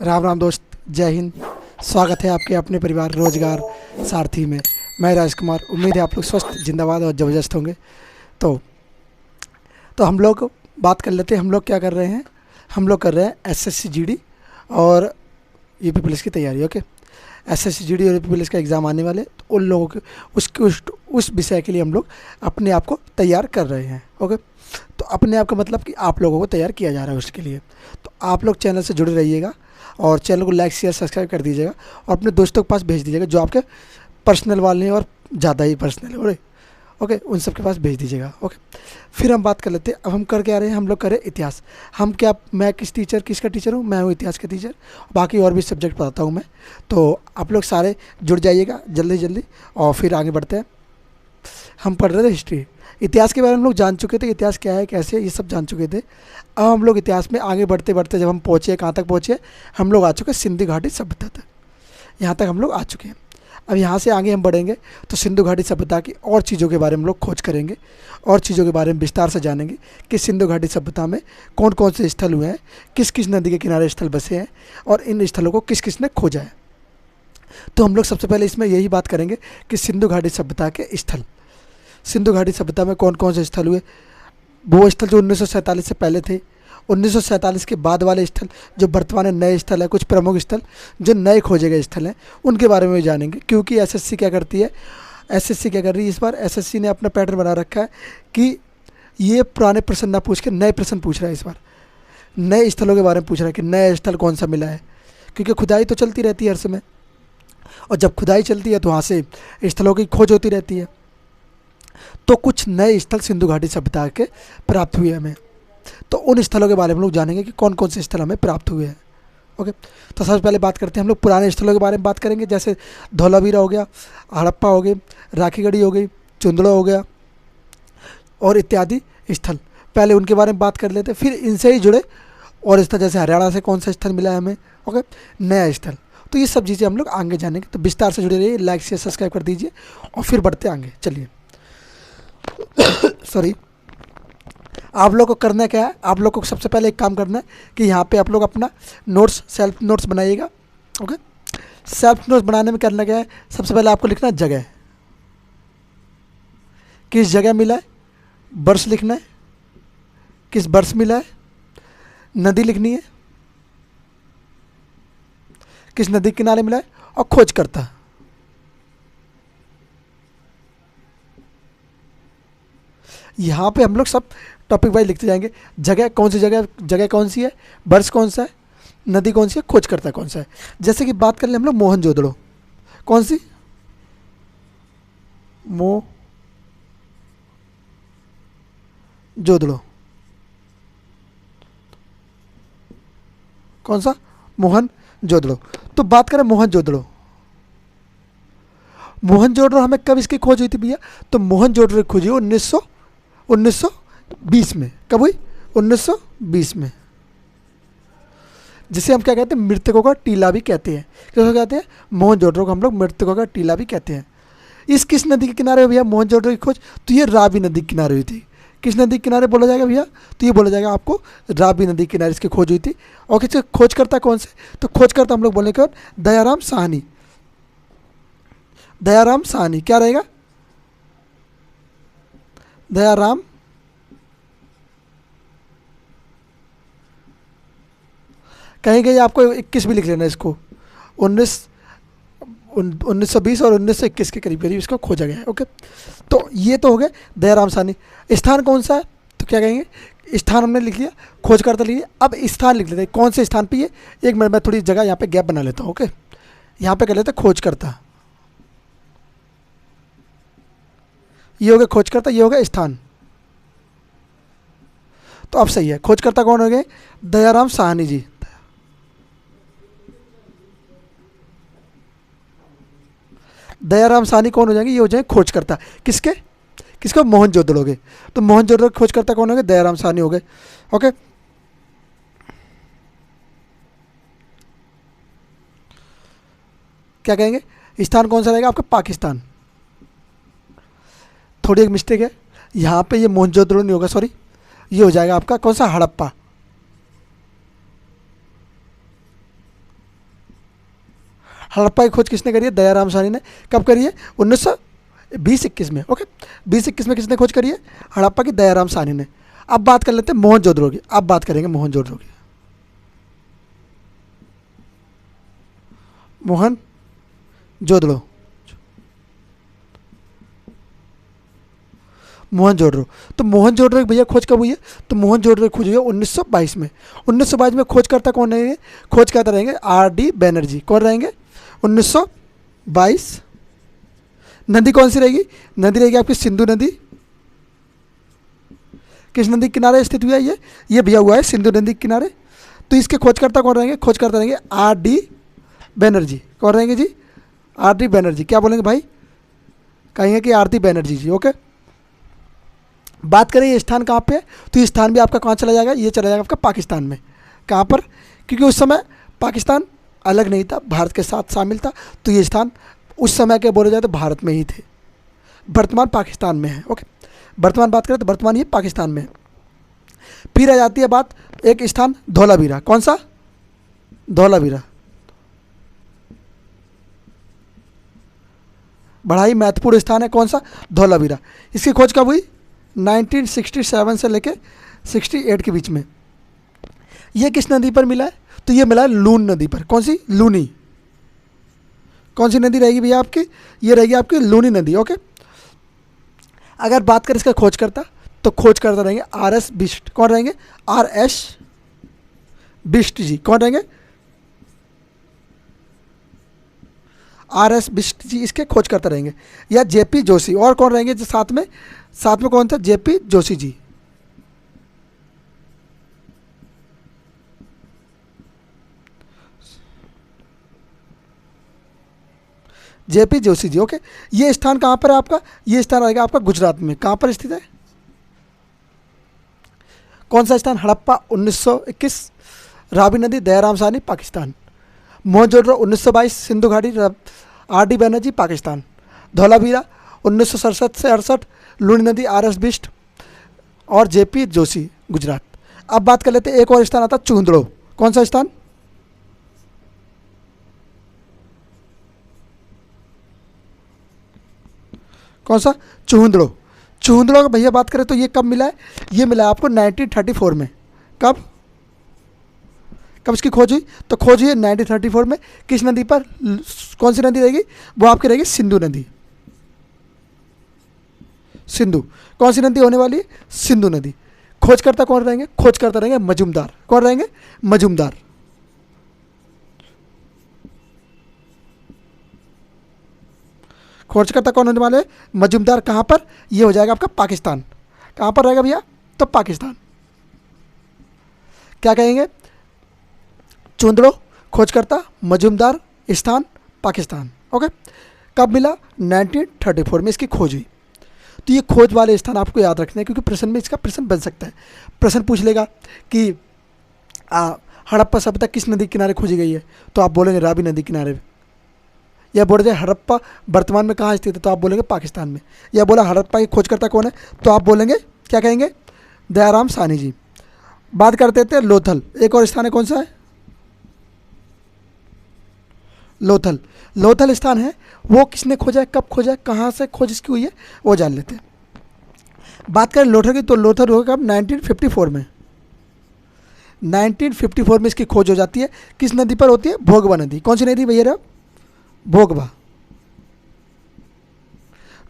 राम राम दोस्त, जय हिंद। स्वागत है आपके अपने परिवार रोजगार सारथी में। मैं राजकुमार। उम्मीद है आप लोग स्वस्थ, जिंदाबाद और ज़बरदस्त होंगे। तो हम लोग बात कर लेते हैं। हम लोग क्या कर रहे हैं? हम लोग कर रहे हैं एसएससी जीडी और यूपी पुलिस की तैयारी। ओके, एसएससी जीडी और यूपी पुलिस का एग्ज़ाम आने वाले, तो उन लोगों के उस विषय के लिए हम लोग अपने आप को तैयार कर रहे हैं। ओके, तो अपने आप का मतलब कि आप लोगों को तैयार किया जा रहा है उसके लिए। तो आप लोग चैनल से जुड़े रहिएगा और चैनल को लाइक शेयर सब्सक्राइब कर दीजिएगा और अपने दोस्तों के पास भेज दीजिएगा जो आपके पर्सनल वाले हैं और ज़्यादा ही पर्सनल है। ओके, उन सब के पास भेज दीजिएगा। ओके, फिर हम बात कर लेते हैं। अब हम कर क्या रहे हैं? हम लोग करें इतिहास। हम क्या, मैं किसका टीचर हूँ? मैं हूँ इतिहास का टीचर। बाकी और भी सब्जेक्ट पढ़ाता हूँ मैं। तो आप लोग सारे जुड़ जाइएगा जल्दी जल्दी और फिर आगे बढ़ते हैं। हम पढ़ रहे थे हिस्ट्री। इतिहास के बारे में हम लोग जान चुके थे, इतिहास क्या है कैसे ये सब जान चुके थे। अब हम लोग इतिहास में आगे बढ़ते बढ़ते जब हम पहुँचे, कहाँ तक पहुँचे? हम लोग आ चुके सिंधु घाटी सभ्यता तक। यहाँ तक हम लोग आ चुके हैं। अब यहाँ से आगे हम बढ़ेंगे तो सिंधु घाटी सभ्यता की और चीज़ों के बारे में हम लोग खोज करेंगे और चीज़ों के बारे में विस्तार से जानेंगे कि सिंधु घाटी सभ्यता में कौन कौन से स्थल हुए हैं, किस किस नदी के किनारे स्थल बसे हैं और इन स्थलों को किस किस ने खोजा है। तो हम लोग सबसे पहले इसमें यही बात करेंगे कि सिंधु घाटी सभ्यता के स्थल, सिंधु घाटी सभ्यता में कौन कौन से स्थल हुए। वो स्थल जो 1947 से पहले थे, 1947 के बाद वाले स्थल जो वर्तमान में नए स्थल है, कुछ प्रमुख स्थल जो नए खोजे गए स्थल हैं, उनके बारे में भी जानेंगे। क्योंकि एसएससी क्या करती है, एसएससी क्या कर रही है इस बार? एसएससी ने अपना पैटर्न बना रखा है कि ये पुराने प्रश्न ना पूछ के नए प्रश्न पूछ रहा है। इस बार नए स्थलों के बारे में पूछ रहा है कि नया स्थल कौन सा मिला है। क्योंकि खुदाई तो चलती रहती है हर समय, और जब खुदाई चलती है तो वहाँ से स्थलों की खोज होती रहती है। तो कुछ नए स्थल सिंधु घाटी सभ्यता के प्राप्त हुए हमें। तो उन स्थलों के बारे में लोग जानेंगे कि कौन कौन से स्थल हमें प्राप्त हुए हैं। ओके, तो सबसे पहले बात करते हैं हम लोग पुराने स्थलों के बारे में बात करेंगे। जैसे धौलावीरा हो गया, हड़प्पा हो गई, राखीगढ़ी हो गई, चुंदड़ो हो गया और इत्यादि स्थल। पहले उनके बारे में बात कर लेते हैं, फिर इनसे ही जुड़े और स्थल जैसे हरियाणा से कौन सा स्थल मिला है हमें। ओके, नया स्थल। तो ये सब चीज़ें हम लोग आगे जानेंगे। तो विस्तार से जुड़े रहिए, लाइक शेयर सब्सक्राइब कर दीजिए और फिर बढ़ते आगे। चलिए सॉरी, आप लोग को करना क्या है? आप लोग को सबसे पहले एक काम करना है कि यहाँ पे आप लोग अपना नोट्स, सेल्फ नोट्स बनाइएगा। ओके, सेल्फ नोट्स बनाने में करना क्या है? सबसे पहले आपको लिखना है जगह, किस जगह मिला है, वर्ष लिखना है, किस वर्ष मिला है, नदी लिखनी है, किस नदी के किनारे मिला है और खोज करता। यहाँ पे हम लोग सब टॉपिक वाइज लिखते जाएंगे। जगह कौन सी जगह, जगह कौन सी है, वर्ष कौन सा है, नदी कौन सी है, खोज करता कौन सा है। जैसे कि बात कर ले हम लोग मोहनजोदड़ो। कौन सी? मोहनजोदड़ो। कौन सा? मोहनजोदड़ो। तो बात करें मोहनजोदड़ो, मोहनजोदड़ो हमें कब इसकी खोज हुई थी भैया? तो मोहनजोदड़ो की खोज हुई 1920 में। कब हुई? 1920 में। जिसे हम क्या कहते हैं? मृतकों का टीला भी कहते हैं। किसको कहते हैं? मोहनजोदड़ो को हम लोग मृतकों का टीला भी कहते हैं। इस किस नदी के किनारे हुई भैया मोहनजोदड़ो की खोज? तो ये रावी नदी के किनारे हुई थी। किस नदी के किनारे बोला जाएगा भैया? तो ये बोला जाएगा आपको रावी नदी के किनारे इसकी खोज हुई थी। और किसके खोज करता कौन से? तो खोज करता हम लोग बोलने के बाद दयाराम साहनी। दयाराम साहनी क्या रहेगा? दयाराम कहीं कहीं आपको 21 भी लिख लेना इसको। 1920 और 1921 के करीब करीब इसको खोजा गया है। ओके, तो ये तो हो गए दयाराम साहनी। स्थान कौन सा है? तो क्या कहेंगे? स्थान हमने लिख लिया, खोज करता लिख लिया। अब स्थान लिख लेते हैं, कौन से स्थान पे ये। एक मिनट मैं थोड़ी जगह यहाँ पे गैप बना लेता हूँ। ओके, यहाँ पे कर लेते हैं खोज करता। ये हो गया खोज करता, ये हो गया स्थान। तो अब सही है। खोज करता कौन हो गए? दयाराम साहनी जी। दयाराम साहनी कौन हो जाएंगे? ये हो जाएंगे खोज करता। किसके? किसको? मोहनजोदड़ो के। तो मोहनजोदड़ो खोज करता कौन हो गए? दयाराम साहनी हो गए। ओके, क्या कहेंगे? स्थान कौन सा रहेगा आपका? पाकिस्तान। थोड़ी एक मिस्टेक है यहाँ पे, ये मोहनजोदड़ो नहीं होगा, सॉरी, ये हो जाएगा आपका कौन सा? हड़प्पा। हड़प्पा की खोज किसने करी है? दयाराम साहनी ने। कब करी है? 1920-21 में। ओके, 20-21 में किसने खोज करी है? हड़प्पा की दयाराम साहनी ने। अब बात कर लेते हैं मोहनजोदड़ो की। अब बात करेंगे मोहनजोदड़ो की। मोहनजोदड़ो, मोहनजोदड़ो। तो मोहनजोदड़ो की भैया खोज कब हुई है? तो मोहनजोदड़ो की खोज हुई है 1922 में। 1922 में खोजकर्ता कौन रहेंगे? खोजकर्ता रहेंगे R.D. बैनर्जी। कौन रहेंगे? 1922। नदी कौन सी रहेगी? नदी रहेगी आपकी सिंधु नदी। किस नदी के किनारे स्थित हुआ है ये भैया हुआ है सिंधु नदी के किनारे। तो इसके खोजकर्ता कौन रहेंगे? खोजकर्ता रहेंगे R.D. बैनर्जी। कौन रहेंगे जी? R.D. बैनर्जी। क्या बोलेंगे भाई? कहेंगे कि R.D. बैनर्जी जी। ओके, बात करें ये स्थान कहाँ पे है, तो ये स्थान भी आपका कहाँ चला जाएगा? ये चला जाएगा आपका पाकिस्तान में। कहाँ पर? क्योंकि उस समय पाकिस्तान अलग नहीं था, भारत के साथ शामिल था। तो ये स्थान उस समय के बोले जाए तो भारत में ही थे, वर्तमान पाकिस्तान में है। ओके, वर्तमान बात करें तो वर्तमान ये पाकिस्तान में है। फिर आ जाती है बात एक स्थान धौलावीरा। कौन सा? धौलावीरा। बड़ा ही महत्वपूर्ण स्थान है। कौन सा? धौलावीरा। इसकी खोज कब हुई? 1967 से लेके 68 के बीच में। ये किस नदी पर मिला है? तो ये मिला है लून नदी पर। कौन सी? लूनी। कौन सी नदी रहेगी भैया आपकी? ये रहेगी आपकी लूनी नदी। ओके, अगर बात करें इसका खोजकर्ता, तो खोजकर्ता रहेंगे R.S. बिष्ट। कौन रहेंगे? R.S. बिष्ट जी। कौन रहेंगे? R.S. बिष्ट जी इसके खोजकर्ता रहेंगे। या J.P. जोशी। और कौन रहेंगे जो साथ में? साथ में कौन था? J.P. Joshi ji. J.P. Joshi ji. Okay, ये स्थान कहाँ पर है आपका? ये स्थान रहेगा आपका गुजरात में। कहाँ पर स्थित है? कौन सा स्थान? हड़प्पा 1921, रावी नदी, दयाराम साहनी, पाकिस्तान। मोहनजोदड़ो 1922, सिंधु घाटी, R.D. बैनर्जी, पाकिस्तान। धौलावीरा 1967 से 68, लूनी नदी, R.S. बिष्ट और J.P. जोशी, गुजरात। अब बात कर लेते हैं एक और स्थान आता है चूंदड़ो। कौन सा स्थान? कौन सा? चूंदड़ो। चूंदड़ो का भैया बात करें तो ये कब मिला है? ये मिला है आपको 1934 में। कब? कब इसकी खोज हुई? तो खोज हुई है 1934 में। किस नदी पर? कौन सी नदी रहेगी? वो आपकी रहेगी सिंधु नदी। सिंधु। कौन सी नदी होने वाली है? सिंधु नदी। खोजकर्ता कौन रहेंगे? खोजकर्ता रहेंगे मजूमदार। कौन रहेंगे? मजूमदार। खोजकर्ता कौन होने वाले? मजूमदार। कहाँ पर? ये हो जाएगा आपका पाकिस्तान। कहाँ पर रहेगा भैया? तो पाकिस्तान। क्या कहेंगे? चूंदड़ो, खोजकर्ता, मजूमदार, स्थान पाकिस्तान। ओके, कब मिला? 1934 में इसकी खोज हुई। तो ये खोज वाले स्थान आपको याद रखने हैं, क्योंकि प्रश्न में इसका प्रश्न बन सकता है। प्रश्न पूछ लेगा कि हड़प्पा सभ्यता किस नदी किनारे खोजी गई है, तो आप बोलेंगे रावी नदी किनारे। या बोल रहे हड़प्पा वर्तमान में कहाँ स्थित है, तो आप बोलेंगे पाकिस्तान में। या बोला हड़प्पा की खोजकर्ता कौन है, तो आप बोलेंगे क्या कहेंगे? दयाराम साहनी जी। बात करते थे लोथल। एक और स्थान है, कौन सा है? लोथल। लोथल स्थान है, वो किसने खोजा है, कब खोजा है, कहाँ से खोज इसकी हुई है, वो जान लेते हैं। बात करें लोथल की, तो लोथल होगा कब? 1954 में। 1954 में इसकी खोज हो जाती है। किस नदी पर होती है? भोगवा नदी। कौन सी नदी भैया? भोगवा,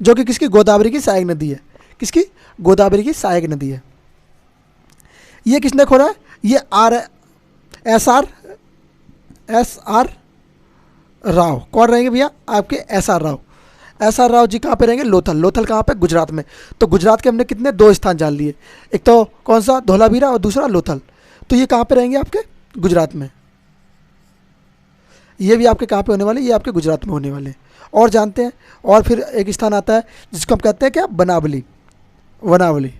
जो कि किसकी? गोदावरी की सहायक नदी है। किसकी? गोदावरी की सहायक नदी है। ये किसने खोजा है? ये एस आर राव। कौन रहेंगे भैया? आपके SR राव। SR राव जी कहाँ पे रहेंगे? लोथल। लोथल कहाँ पे? गुजरात में। तो गुजरात के हमने कितने? 2 स्थान जान लिए। एक तो कौन सा? धौलावीरा, और दूसरा लोथल। तो ये कहाँ पे रहेंगे? आपके गुजरात में। ये भी आपके कहाँ पे होने वाले? ये आपके गुजरात में होने वाले। और जानते हैं, और फिर एक स्थान आता है जिसको हम कहते हैं क्या? बनावली। वनावली।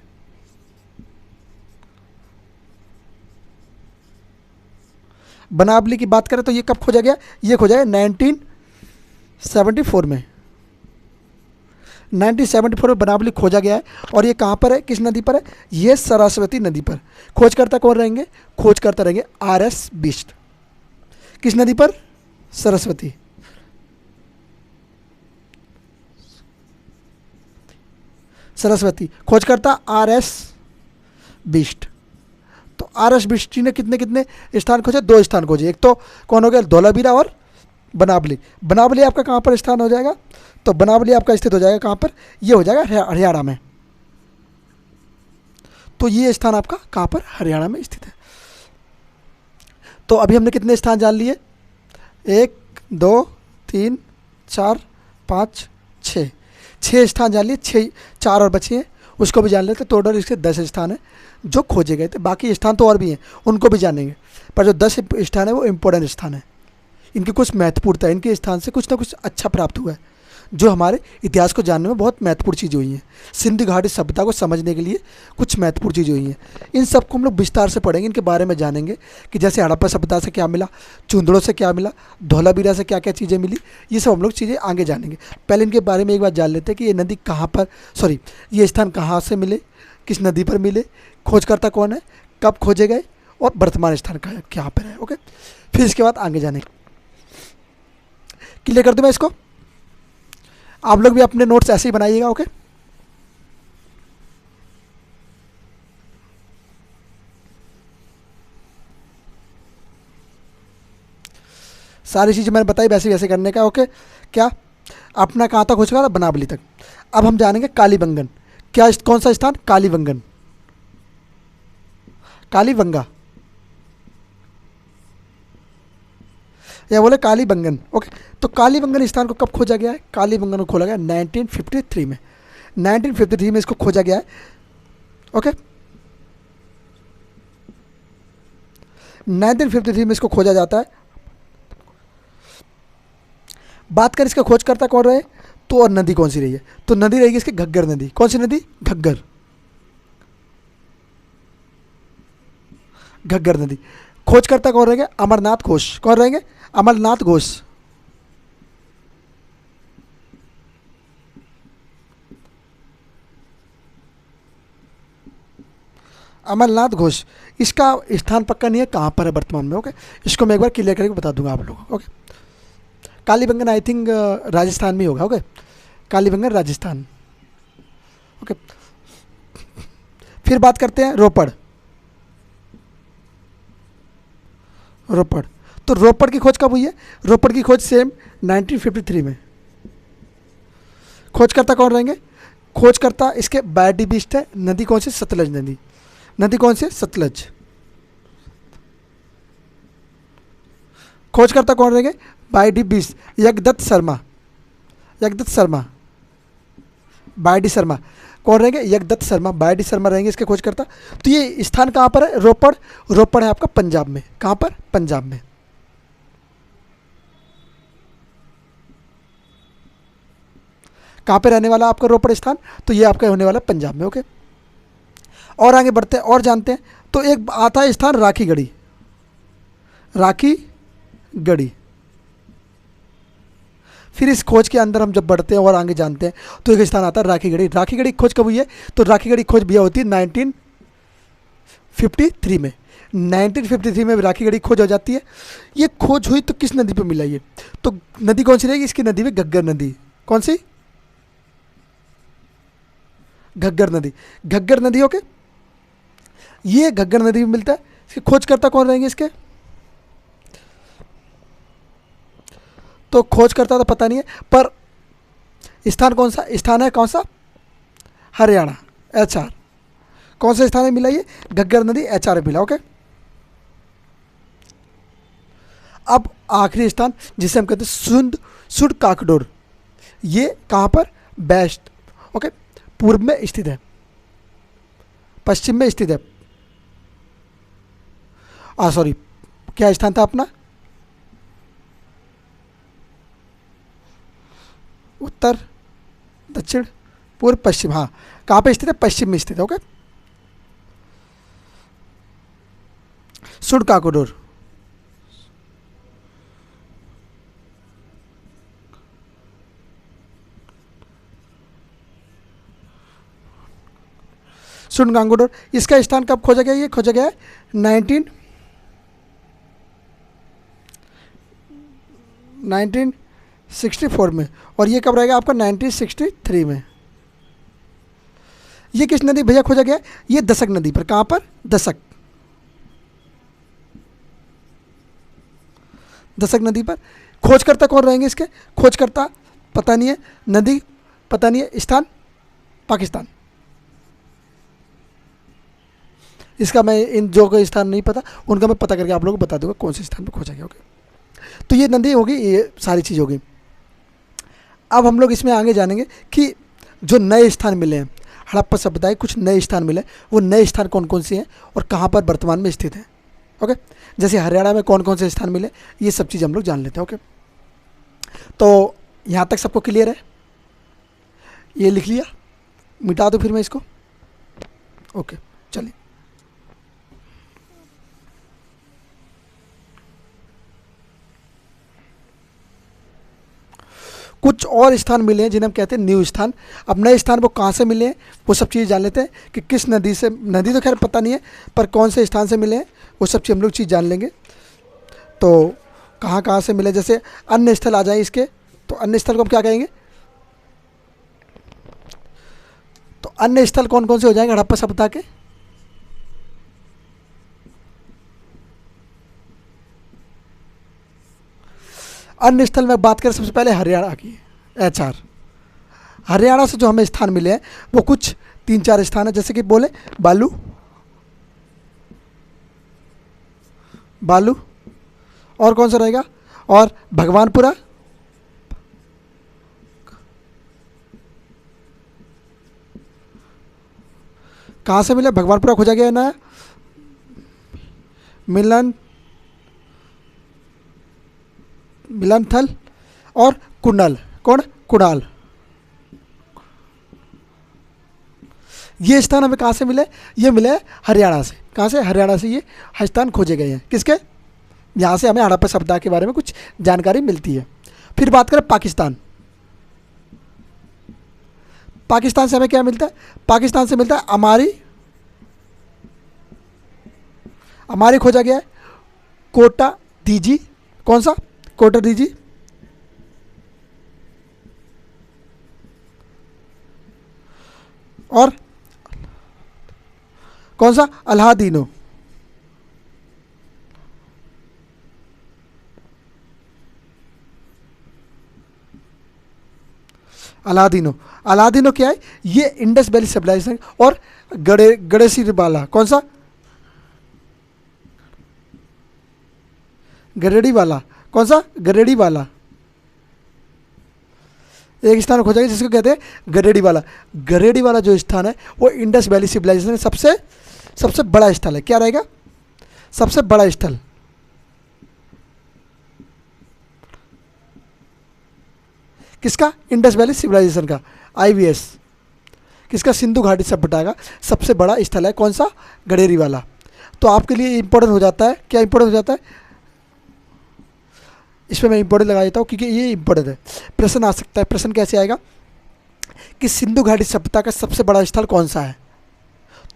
बनावली की बात करें तो ये कब खोजा गया? ये खोजा गया 1974 में। 1974 में बनावली खोजा गया है। और ये कहाँ पर है? किस नदी पर है? ये सरस्वती नदी पर। खोजकर्ता कौन रहेंगे? खोजकर्ता रहेंगे R.S. बिष्ट। किस नदी पर? सरस्वती। सरस्वती। खोजकर्ता आर एस बिष्ट। तो आर एस बिष्ट जी ने कितने कितने स्थान खोजे? 2 स्थान खोजे। एक तो कौन हो गया? धौलावीरा और बनावली। बनावली आपका कहाँ पर स्थान हो जाएगा? तो बनावली आपका स्थित हो जाएगा कहाँ पर? ये हो जाएगा हरियाणा में। तो ये स्थान आपका कहाँ पर? हरियाणा में स्थित है। तो अभी हमने कितने स्थान जान लिए? 1 2 3 4 5 6, 6 स्थान जान लिए। 6, 4 और बचे हैं, उसको भी जान लेते। तो टोटल इसके 10 स्थान हैं जो खोजे गए थे। बाकी स्थान तो और भी हैं, उनको भी जानेंगे, पर जो 10 स्थान है वो इम्पोर्टेंट स्थान है। इनकी कुछ महत्वपूर्णता है, इनके स्थान से कुछ ना कुछ अच्छा प्राप्त हुआ है, जो हमारे इतिहास को जानने में बहुत महत्वपूर्ण चीज़ें हुई हैं। सिंधु घाटी सभ्यता को समझने के लिए कुछ महत्वपूर्ण चीज़ें हुई हैं। इन सबको हम लोग विस्तार से पढ़ेंगे, इनके बारे में जानेंगे कि जैसे हड़प्पा सभ्यता से क्या मिला, चूंदड़ों से क्या मिला, धौलावीरा से क्या क्या चीज़ें मिली। ये सब हम लोग चीज़ें आगे जानेंगे। पहले इनके बारे में एक बार जान लेते हैं कि ये नदी कहाँ पर, सॉरी, ये स्थान कहाँ से मिले, किस नदी पर मिले, खोजकर्ता कौन है, कब खोजे गए, और वर्तमान स्थान कहाँ पर है। ओके, फिर इसके बाद आगे जानेंगे। क्लियर कर दूँ मैं इसको? आप लोग भी अपने नोट्स ऐसे ही बनाइएगा। ओके, सारी चीज़ें मैंने बताई वैसे वैसे करने का। ओके, क्या अपना कहाँ तक हो चुका था? बनावली तक। अब हम जानेंगे कालीबंगन। क्या कौन सा स्थान? कालीबंगन, कालीबंगा, या बोले कालीबंगन। ओके, तो कालीबंगन स्थान को कब खोजा गया है? कालीबंगन को खोला गया 1953 में। 1953 में इसको खोजा गया है। ओके, 1953 में इसको खोजा जाता है। बात करें इसका खोजकर्ता कौन रहे, तो और नदी कौन सी रही है? तो नदी रहेगी इसकी घग्गर नदी। कौन सी नदी? घग्गर, घग्गर नदी। खोजकर्ता कौन रहेंगे? अमरनाथ घोष। कौन रहेंगे? अमरनाथ घोष। अमरनाथ घोष। इसका स्थान पक्का नहीं है, कहाँ पर है वर्तमान में। ओके, इसको मैं एक बार क्लियर करके बता दूंगा आप लोगों को। Okay, Kalibangan I think Rajasthan में होगा। ओके, कालीबंगन राजस्थान। ओके, फिर बात करते हैं रोपड़। रोपड़, तो रोपड़ की खोज कब हुई है? रोपड़ की खोज सेम 1953 में। खोजकर्ता कौन रहेंगे? खोजकर्ता इसके बायडी बिस्ट है। नदी कौन सी? सतलज नदी। नदी कौन सी? सतलज। खोजकर्ता कौन रहेंगे? बायडी बिस्ट यज्ञदत्त शर्मा। यज्ञदत्त शर्मा, बायडी शर्मा। कौन रहेंगे? यज्ञदत्त शर्मा, बायडी शर्मा रहेंगे इसके खोजकर्ता। तो ये स्थान कहाँ पर है? रोपड़। रोपड़ है आपका पंजाब में। कहाँ पर? पंजाब में। कहाँ पे रहने वाला आपका रोपड़ स्थान? तो ये आपका होने वाला पंजाब में। ओके, और आगे बढ़ते हैं और जानते हैं। तो एक आता है स्थान राखीगढ़ी। राखीगढ़ी। फिर इस खोज के अंदर हम जब बढ़ते हैं और आगे जानते हैं तो एक स्थान आता है राखीगढ़ी। राखीगढ़ी खोज कब हुई है? तो राखीगढ़ी खोज भैया होती है 1953 में। 1953 में राखीगढ़ी खोज हो जाती है। ये खोज हुई तो किस नदी पर मिला ये? तो नदी कौन सी रहेगी? इसकी नदी में घग्गर नदी। कौन सी? घग्गर नदी। घग्गर नदी। ओके, ये घग्गर नदी में मिलता है। इसके खोजकर्ता कौन रहेंगे इसके? तो खोजकर्ता तो पता नहीं है, पर स्थान कौन सा? स्थान है कौन सा? हरियाणा, HR। कौन सा स्थान है मिला ये? घग्गर नदी, HR में मिला। ओके, अब आखिरी स्थान जिसे हम कहते हैं सुड काकडोर। ये कहाँ पर? बेस्ट। ओके, पूर्व में स्थित है, पश्चिम में स्थित है। सॉरी, क्या स्थान था अपना? उत्तर, दक्षिण, पूर्व, पश्चिम। हाँ, कहाँ पे स्थित है? पश्चिम में स्थित है। ओके, सुड काकोडोर। सुड गांगोडोर। इसका स्थान कब खोजा गया? ये खोजा गया है 1964 में। और ये कब रहेगा आपका? 1963 में। ये किस नदी भैया खोजा गया? ये दशक नदी पर। कहाँ पर? दशक, दशक नदी पर। खोजकर्ता कौन रहेंगे इसके? खोजकर्ता पता नहीं है, नदी पता नहीं है, स्थान पाकिस्तान। इसका मैं इन जो कोई स्थान नहीं पता उनका मैं पता करके आप लोगों को बता दूंगा कौन से स्थान पर खोजा गया। ओके, तो ये नदी होगी, ये सारी चीज़ होगी। अब हम लोग इसमें आगे जानेंगे कि जो नए स्थान मिले हैं हड़प्पा सभ्यता के, कुछ नए स्थान मिले, वो नए स्थान कौन कौन से हैं और कहाँ पर वर्तमान में स्थित हैं। ओके, जैसे हरियाणा में कौन कौन से स्थान मिले, ये सब चीज़ हम लोग जान लेते हैं। ओके, तो यहाँ तक सबको क्लियर है? ये लिख लिया, मिटा दो फिर मैं इसको। ओके, चलिए। कुछ और स्थान मिले हैं जिन्हें हम कहते हैं न्यू स्थान। अब नए स्थान वो कहाँ से मिले हैं वो सब चीज़ जान लेते हैं कि किस नदी से, नदी तो खैर पता नहीं है, पर कौन से स्थान से मिले हैं वो सब चीज़ हम लोग चीज़ जान लेंगे। तो कहाँ कहाँ से मिले, जैसे अन्य स्थल आ जाए इसके, तो अन्य स्थल को हम क्या कहेंगे? तो अन्य स्थल कौन कौन से हो जाएंगे हड़प्पा सभ्यता के? अन्य स्थल में बात करें सबसे पहले हरियाणा की, HR। हरियाणा से जो हमें स्थान मिले हैं वो कुछ 3-4 स्थान है, जैसे कि बोले बालू, बालू, और कौन सा रहेगा? और भगवानपुरा, कहाँ से मिले? भगवानपुरा खोजा गया है ना, मिलन, मिलनथल और कुंडल। कौन? कुणाल। ये स्थान हमें कहाँ से मिले? ये मिले हरियाणा से। कहाँ से? हरियाणा से ये स्थान खोजे गए हैं। किसके? यहाँ से हमें हड़प्पा सभ्यता के बारे में कुछ जानकारी मिलती है। फिर बात करें पाकिस्तान। पाकिस्तान से हमें क्या मिलता है? पाकिस्तान से मिलता है अमारी, अमारी खोजा गया है। कोटा दीजी, कौन सा? कोटा दीजी। और कौन सा? अलादीनो। अलादीनो, अलादीनो क्या है? ये इंडस वैली सिविलाइजेशन। और गणेशी वाला, कौन सा? गरेडी वाला, कौन सा? गरेडी वाला। एक स्थान खोजा गया जिसको कहते हैं गरेडी वाला। गरेडी वाला जो स्थान है वो इंडस वैली सिविलाइजेशन सबसे सबसे बड़ा स्थल है। क्या रहेगा? सबसे बड़ा स्थल। किसका? इंडस वैली सिविलाइजेशन का, IVS। किसका? सिंधु घाटी सभ्यता का सबसे बड़ा स्थल है। कौन सा? गडेरी वाला। तो आपके लिए इंपॉर्टेंट हो जाता है। क्या इंपॉर्टेंट हो जाता है? इस पर मैं इंपॉर्टेंट लगा देता हूँ क्योंकि ये इंपॉर्टेंट है। प्रश्न आ सकता है। प्रश्न कैसे आएगा कि सिंधु घाटी सभ्यता का सबसे बड़ा स्थल कौन सा है?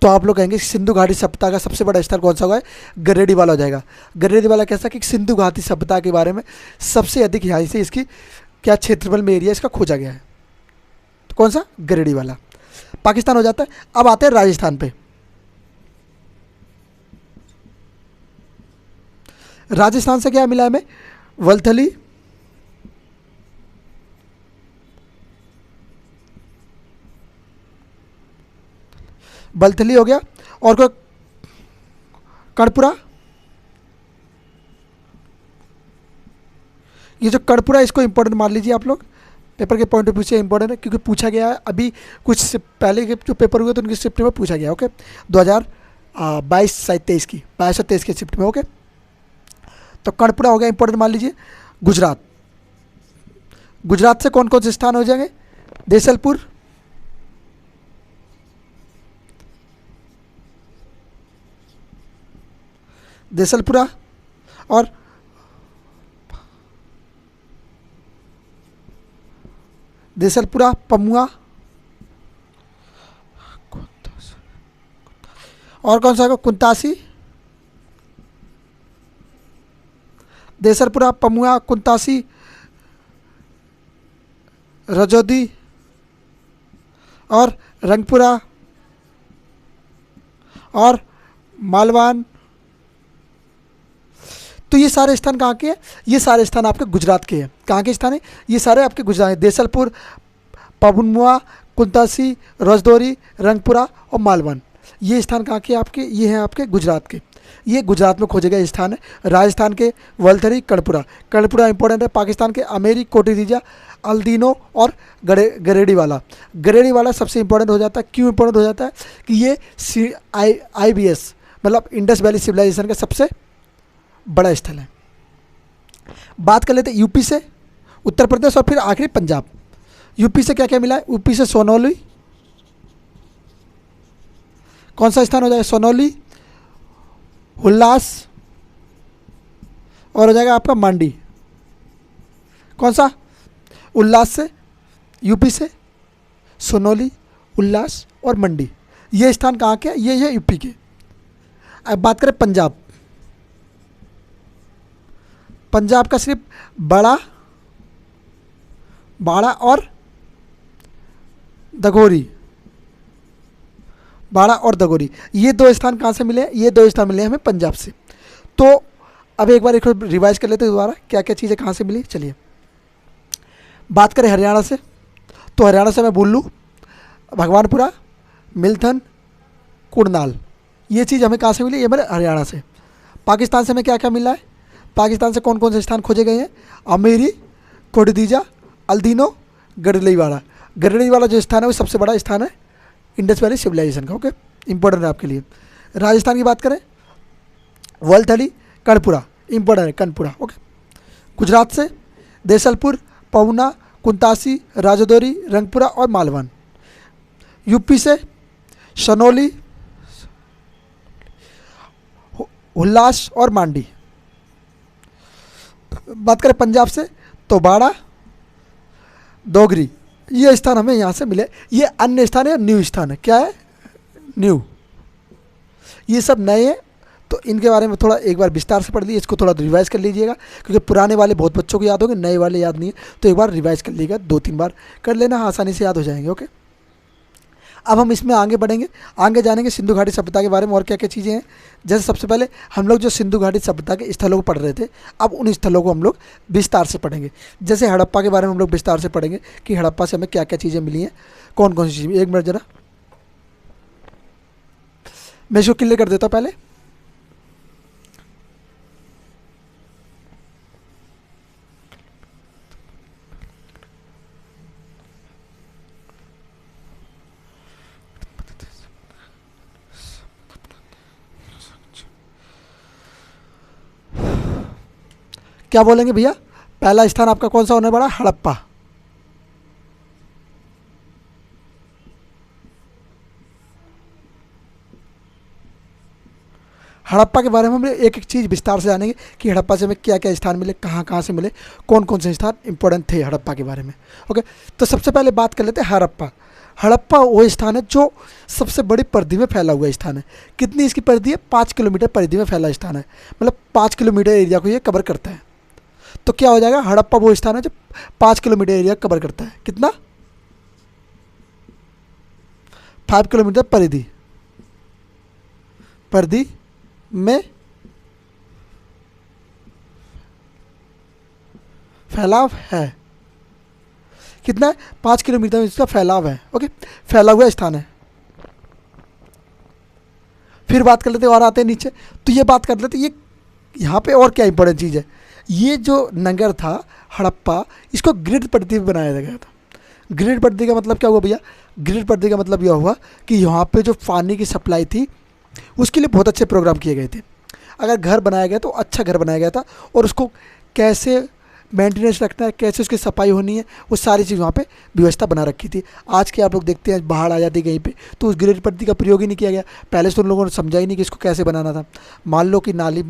तो आप लोग कहेंगे सिंधु घाटी सभ्यता का सबसे बड़ा स्थल कौन सा होगा? गरेडी वाला हो जाएगा। गरेडी वाला कैसा कि सिंधु घाटी सभ्यता के बारे में सबसे अधिक यहाँ से इसकी क्या क्षेत्रफल में एरिया इसका खोजा गया है। तो कौन सा? गरेडी वाला। पाकिस्तान हो जाता है। अब आते हैं राजस्थान पे। राजस्थान से क्या मिला हमें? वलथली, बलथली हो गया, और कोई कर्णपुरा। ये जो कर्णपुरा, इसको इंपॉर्टेंट मान लीजिए आप लोग, पेपर के पॉइंट ऑफ व्यू से इंपॉर्टेंट है क्योंकि पूछा गया है। अभी कुछ से पहले के जो पेपर हुए तो उनकी शिफ्ट में पूछा गया। ओके, 2022 शायद 23 की, 22 और 23 की शिफ्ट में। ओके, तो कर्णपुरा हो गया इंपॉर्टेंट मान लीजिए। गुजरात, गुजरात से कौन कौन से स्थान हो जाएंगे? देसलपुर, देसलपुरा, और देसलपुरा, पमुआ, और कौन सा? कुंतासी। देसलपुरा, पमुआ, कुंतासी, रजौदी और रंगपुरा, और मालवान। तो ये सारे स्थान कहाँ के हैं? ये सारे स्थान आपके गुजरात के हैं। कहाँ के स्थान है? ये सारे आपके गुजरात हैं। देसलपुर, पवनमुआ, कुंतासी, रजदौरी, रंगपुरा और मालवान, ये स्थान कहाँ के आपके? ये हैं आपके गुजरात के। ये गुजरात में खोजे गए स्थान है। राजस्थान के वलथरी, कर्णपुरा। कर्णपुरा इंपॉर्टेंट है। पाकिस्तान के अमेरी, कोटिदीजा, अल्दीनो और गरेडी वाला। गरेडी वाला सबसे इंपॉर्टेंट हो जाता है। क्यों इंपॉर्टेंट हो जाता है? कि ये IBS मतलब इंडस वैली सिविलाइजेशन का सबसे बड़ा स्थल है। बात कर लेते हैं यूपी से, उत्तर प्रदेश और फिर आखिरी पंजाब। यूपी से क्या क्या मिला है? यूपी से सोनौली, कौन सा स्थान हो जाएगा? सोनौली, उल्लास और हो जाएगा आपका मांडी। कौन सा? उल्लास से, यूपी से सोनौली, उल्लास और मंडी, ये स्थान कहाँ के? ये है यूपी के। अब बात करें पंजाब। पंजाब का सिर्फ बाड़ा और दगोरी, बाड़ा और दगोरी, ये दो स्थान कहाँ से मिले? ये दो स्थान मिले हमें पंजाब से। तो अब एक बार रिवाइज कर लेते हैं दोबारा क्या क्या चीज़ें कहाँ से मिली। चलिए बात करें हरियाणा से, तो हरियाणा से मैं बोल लूँ भगवानपुरा, मिल्थन, कुड़नाल, ये चीज़ हमें कहाँ से मिली? ये मेरे हरियाणा से। पाकिस्तान से हमें क्या क्या मिला है? पाकिस्तान से कौन कौन से स्थान खोजे गए हैं? अमेरी, कोडिदीजा, अल्दीनो, गडलीवाला। गडलीवाला जो स्थान है वो सबसे बड़ा स्थान है इंडस वैली सिविलाइजेशन का। ओके, इंपॉर्टेंट है आपके लिए। राजस्थान की बात करें, वलथली, कर्णपुरा, इंपॉर्टेंट है कर्णपुरा। ओके। गुजरात से देसलपुर, पहुना, कुंतासी, राजौरी, रंगपुरा और मालवान। यूपी से शनौली, उल्लास और मांडी। बात करें पंजाब से तो बाड़ा, दोगरी, ये स्थान हमें यहाँ से मिले। ये अन्य स्थान है, न्यू स्थान है। क्या है? न्यू। ये सब नए हैं, तो इनके बारे में थोड़ा एक बार विस्तार से पढ़ लीजिए। इसको थोड़ा रिवाइज कर लीजिएगा, क्योंकि पुराने वाले बहुत बच्चों को याद होंगे, नए वाले याद नहीं है। तो एक बार रिवाइज कर लीजिएगा, 2-3 बार कर लेना, आसानी से याद हो जाएंगे। ओके, अब हम इसमें आगे बढ़ेंगे, आगे जानेंगे सिंधु घाटी सभ्यता के बारे में और क्या क्या चीज़ें हैं। जैसे सबसे पहले हम लोग जो सिंधु घाटी सभ्यता के स्थलों को पढ़ रहे थे, अब उन स्थलों को हम लोग विस्तार से पढ़ेंगे। जैसे हड़प्पा के बारे में हम लोग विस्तार से पढ़ेंगे कि हड़प्पा से हमें क्या क्या चीज़ें मिली हैं, कौन कौन सी चीज़ें। एक मिनट जरा मैं इसको क्लियर कर देता हूँ पहले। क्या बोलेंगे भैया? पहला स्थान आपका कौन सा होने वाला? हड़प्पा। हड़प्पा के बारे में हम एक एक चीज़ विस्तार से जानेंगे कि हड़प्पा से हमें क्या क्या स्थान मिले, कहाँ कहाँ से मिले, कौन कौन से स्थान इंपॉर्टेंट थे हड़प्पा के बारे में। ओके, तो सबसे पहले बात कर लेते हैं हड़प्पा। हड़प्पा वो स्थान है जो सबसे बड़ी परिधि में फैला हुआ स्थान है। कितनी इसकी परिधि है? 5 किलोमीटर परिधि में फैला स्थान है, मतलब 5 किलोमीटर एरिया को ये कवर करता है। तो क्या हो जाएगा? हड़प्पा वो स्थान है जो 5 किलोमीटर एरिया कवर करता है। कितना? 5 किलोमीटर परिधि में फैलाव है। कितना है? 5 किलोमीटर में इसका फैलाव है। ओके, फैला हुआ स्थान है। फिर बात कर लेते हैं और आते हैं नीचे, तो ये बात कर लेते हैं ये यहाँ पे और क्या इंपॉर्टेंट चीज़ है। ये जो नगर था हड़प्पा, इसको ग्रिड पद्धति में बनाया गया था। ग्रिड पद्धति का मतलब क्या हुआ भैया? ग्रिड पद्धति का मतलब यह हुआ कि यहाँ पे जो पानी की सप्लाई थी उसके लिए बहुत अच्छे प्रोग्राम किए गए थे। अगर घर बनाया गया तो अच्छा घर बनाया गया था, और उसको कैसे मेंटेनेंस रखना है, कैसे उसकी सफाई होनी है, वो सारी चीज़ वहाँ पे व्यवस्था बना रखी थी। आज के आप लोग देखते हैं बाढ़ आ जाती कहीं पे, तो उस ग्रिड पद्धति का प्रयोग ही नहीं किया गया। पहले से उन लोगों ने समझा ही नहीं कि इसको कैसे बनाना था। मान लो कि नाली,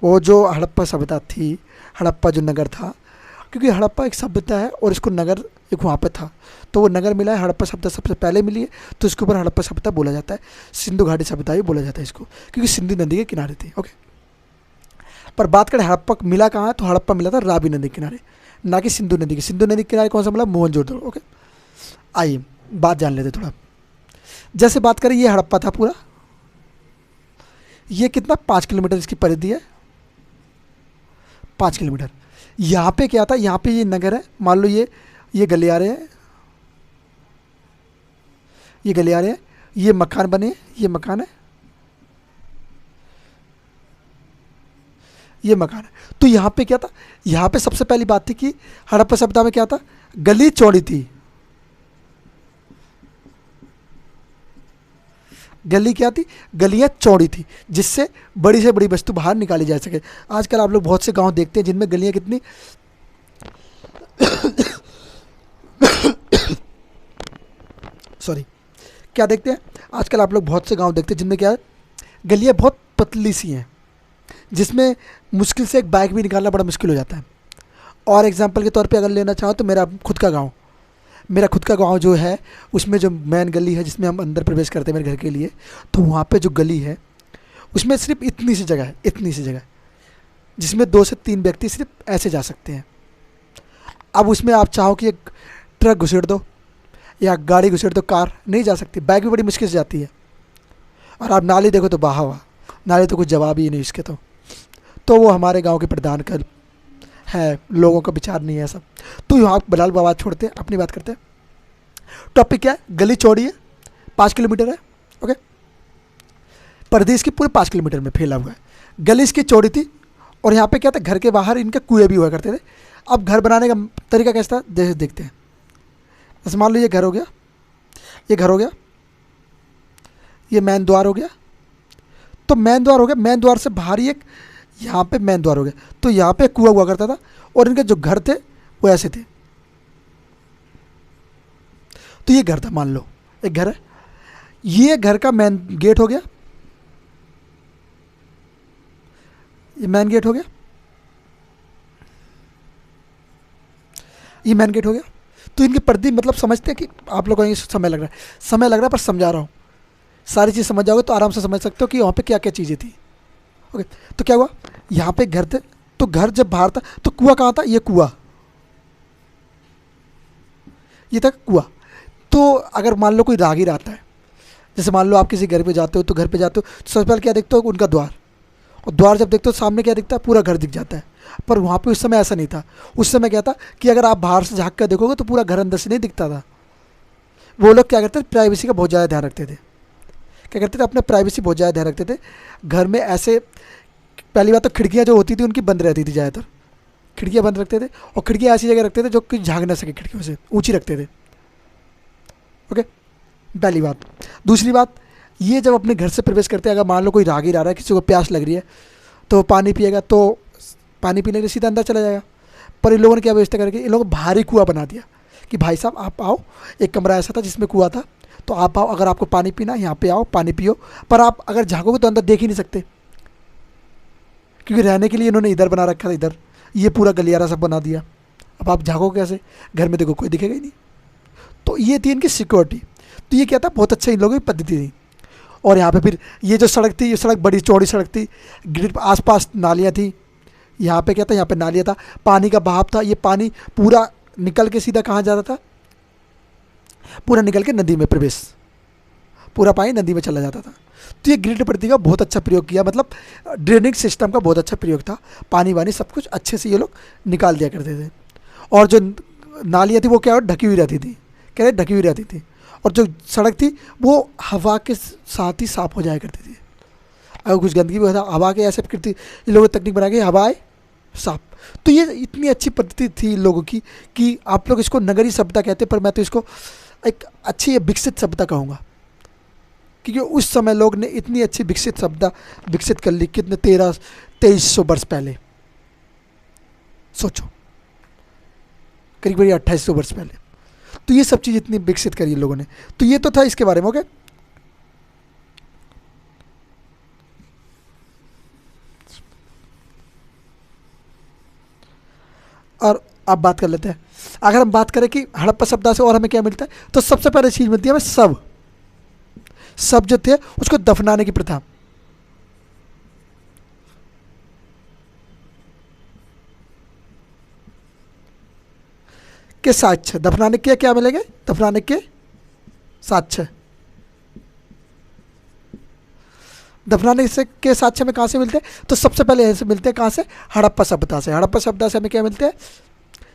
वो जो हड़प्पा सभ्यता थी, हड़प्पा जो नगर था, क्योंकि हड़प्पा एक सभ्यता है और इसको नगर एक वहाँ पे था, तो वो नगर मिला है। हड़प्पा सभ्यता सबसे पहले मिली है, तो इसके ऊपर हड़प्पा सभ्यता बोला जाता है। सिंधु घाटी सभ्यता भी बोला जाता है इसको, क्योंकि सिंधु नदी के किनारे थी। ओके, पर बात करें हड़प्पा मिला कहाँ है, तो हड़प्पा मिला था रावी नदी के किनारे, ना कि सिंधु नदी के। सिंधु नदी के किनारे कौन सा मिला? मोहनजोदड़ो। ओके, आइए बात जान लेते थोड़ा। जैसे बात करें, ये हड़प्पा था पूरा, ये कितना 5 किलोमीटर इसकी परिधि है, 5 किलोमीटर। यहाँ पे क्या था, यहाँ पे ये नगर है, मान लो ये गलियारे हैं, ये गलियारे हैं, ये मकान बने हैं, ये मकान है, ये मकान है। तो यहाँ पे क्या था, यहाँ पे सबसे पहली बात थी कि हड़प्पा सभ्यता में क्या था, गली चौड़ी थी, गली क्या थी, गलियां चौड़ी थी, जिससे बड़ी से बड़ी वस्तु बाहर निकाली जा सके। आजकल आप लोग बहुत से गांव देखते हैं जिनमें गलियां कितनी सॉरी, क्या देखते हैं, आजकल आप लोग बहुत से गांव देखते हैं जिनमें क्या है, गलियां बहुत पतली सी हैं, जिसमें मुश्किल से एक बाइक भी निकालना बड़ा मुश्किल हो जाता है। और एग्जांपल के तौर पे अगर लेना चाहो तो मेरा खुद का गांव जो है, उसमें जो मेन गली है जिसमें हम अंदर प्रवेश करते हैं मेरे घर के लिए, तो वहाँ पे जो गली है उसमें सिर्फ इतनी सी जगह है, जिसमें 2 से 3 व्यक्ति सिर्फ ऐसे जा सकते हैं। अब उसमें आप चाहो कि एक ट्रक घुसेड़ दो या गाड़ी घुसेड़ दो, कार नहीं जा सकती, बाइक भी बड़ी मुश्किल से जाती है। और आप नाली देखो तो बाहा हुआ, नाली तो कुछ जवाब ही नहीं इसके। तो वो हमारे गांव के प्रधान का है, लोगों का विचार नहीं है सब। तो यहाँ बलाल बाबा छोड़ते हैं, अपनी बात करते हैं। टॉपिक क्या है, गली चौड़ी है, 5 किलोमीटर है, ओके, प्रदेश की पूरे 5 किलोमीटर में फैला हुआ है। गली इसकी चौड़ी थी, और यहाँ पे क्या था, घर के बाहर इनके कुएं भी हुआ करते थे। अब घर बनाने का तरीका कैसा था, देखते हैं। जैसे मान लो ये घर हो गया, ये मेन द्वार हो गया, तो मेन द्वार से बाहर ही एक यहाँ पे मेन द्वार हो गया, तो यहाँ पे कुआं हुआ करता था, और इनके जो घर थे वो ऐसे थे। तो ये घर था, मान लो एक घर है, ये घर का मेन गेट हो गया, ये मेन गेट हो गया, ये मेन गेट हो गया। तो इनकी परिधि मतलब समझते हैं कि आप लोगों को समय लग रहा है पर समझा रहा हूँ, सारी चीज़ समझ जाओगे तो आराम से समझ सकते हो कि वहाँ पे क्या क्या चीज़ें थी। ओके, तो क्या हुआ, यहाँ पे घर थे, तो घर जब बाहर था तो कुआं कहाँ था, ये था कुआं। तो अगर मान लो कोई राहगीर आता है, जैसे मान लो आप किसी घर पे जाते हो, तो सबसे पहले क्या देखते हो, उनका द्वार, और द्वार जब देखते हो सामने क्या दिखता है, पूरा घर दिख जाता है। पर वहाँ पे उस समय ऐसा नहीं था, उस समय क्या था कि अगर आप बाहर से झाँक कर देखोगे तो पूरा घर अंदर से नहीं दिखता था। वो लोग क्या करते थे, प्राइवेसी का बहुत ज़्यादा ध्यान रखते थे, अपने प्राइवेसी बहुत ज़्यादा ध्यान रखते थे। घर में ऐसे, पहली बात तो खिड़कियाँ जो होती थी उनकी बंद रहती थी, ज़्यादातर खिड़कियाँ बंद रखते थे, और खिड़कियाँ ऐसी जगह रखते थे जो कि झाँक ना सके, खिड़कियों से ऊँची रखते थे। ओके, पहली बात। दूसरी बात, ये जब अपने घर से प्रवेश करते हैं, अगर मान लो कोई राहगीर आ रहा है, किसी को प्यास लग रही है, तो वो पानी पिएगा, तो पानी पीने के लिए सीधा अंदर चला जाएगा। पर इन लोगों ने क्या व्यवस्था करके, इन लोगों ने भारी कुआं बना दिया कि भाई साहब आप आओ, एक कमरा ऐसा था जिसमें कुआं था, तो आप आओ, अगर आपको पानी पीना यहाँ पे आओ, पानी पियो। पर आप अगर झाँकोगे तो अंदर देख ही नहीं सकते, क्योंकि रहने के लिए इन्होंने इधर बना रखा था, इधर ये पूरा गलियारा सब बना दिया। अब आप झाँकोगे कैसे, घर में देखो कोई दिखेगा ही नहीं। तो ये थी इनकी सिक्योरिटी। तो ये क्या था, बहुत अच्छा इन लोगों की पद्धति थी। और यहाँ पे फिर ये जो सड़क थी, ये सड़क बड़ी चौड़ी सड़क थी, ग्रिड आसपास नालियाँ थी। यहाँ पे क्या था, यहाँ पे नालियाँ था, पानी का बहाव था, ये पानी पूरा निकल के सीधा कहाँ जाता था, पूरा निकल के नदी में प्रवेश, पूरा पानी नदी में चला जाता था। तो ये ग्रिड पद्धति का बहुत अच्छा प्रयोग किया, मतलब ड्रेनेज सिस्टम का बहुत अच्छा प्रयोग था, पानी वानी सब कुछ अच्छे से ये लोग निकाल दिया करते थे। और जो नालियाँ थी वो क्या ढकी हुई रहती थी, ढकी हुई रहती थी। और जो सड़क थी वो हवा के साथ ही साफ़ हो जाया करती थी। अगर कुछ गंदगी भी होता, हवा के ऐसे करती, इन लोगों ने तकनीक बना के हवाएं साफ। तो ये इतनी अच्छी पद्धति थी इन लोगों की कि आप लोग इसको नगरीय सभ्यता कहते हैं, पर मैं तो इसको एक अच्छी विकसित सभ्यता कहूँगा, क्योंकि उस समय लोग ने इतनी अच्छी विकसित सभ्यता विकसित कर ली, कितने 2300 वर्ष पहले, सोचो, करीब 2800 वर्ष पहले। तो ये सब चीज़ इतनी विकसित करी लोगों ने। तो ये तो था इसके बारे में। ओके, और अब बात कर लेते हैं, अगर हम बात करें कि हड़प्पा सभ्यता से और हमें क्या मिलता है, तो सबसे पहले चीज़ मिलती है हमें सब जो थे उसको दफनाने की प्रथा। के साक्ष्य, दफनाने के क्या मिलेंगे, दफनाने के साक्ष्य, दफनाने से के साक्ष्य में कहाँ से मिलते हैं? तो सबसे पहले ऐसे मिलते हैं कहाँ से? हड़प्पा सभ्यता से। हड़प्पा सभ्यता से हमें क्या मिलते हैं?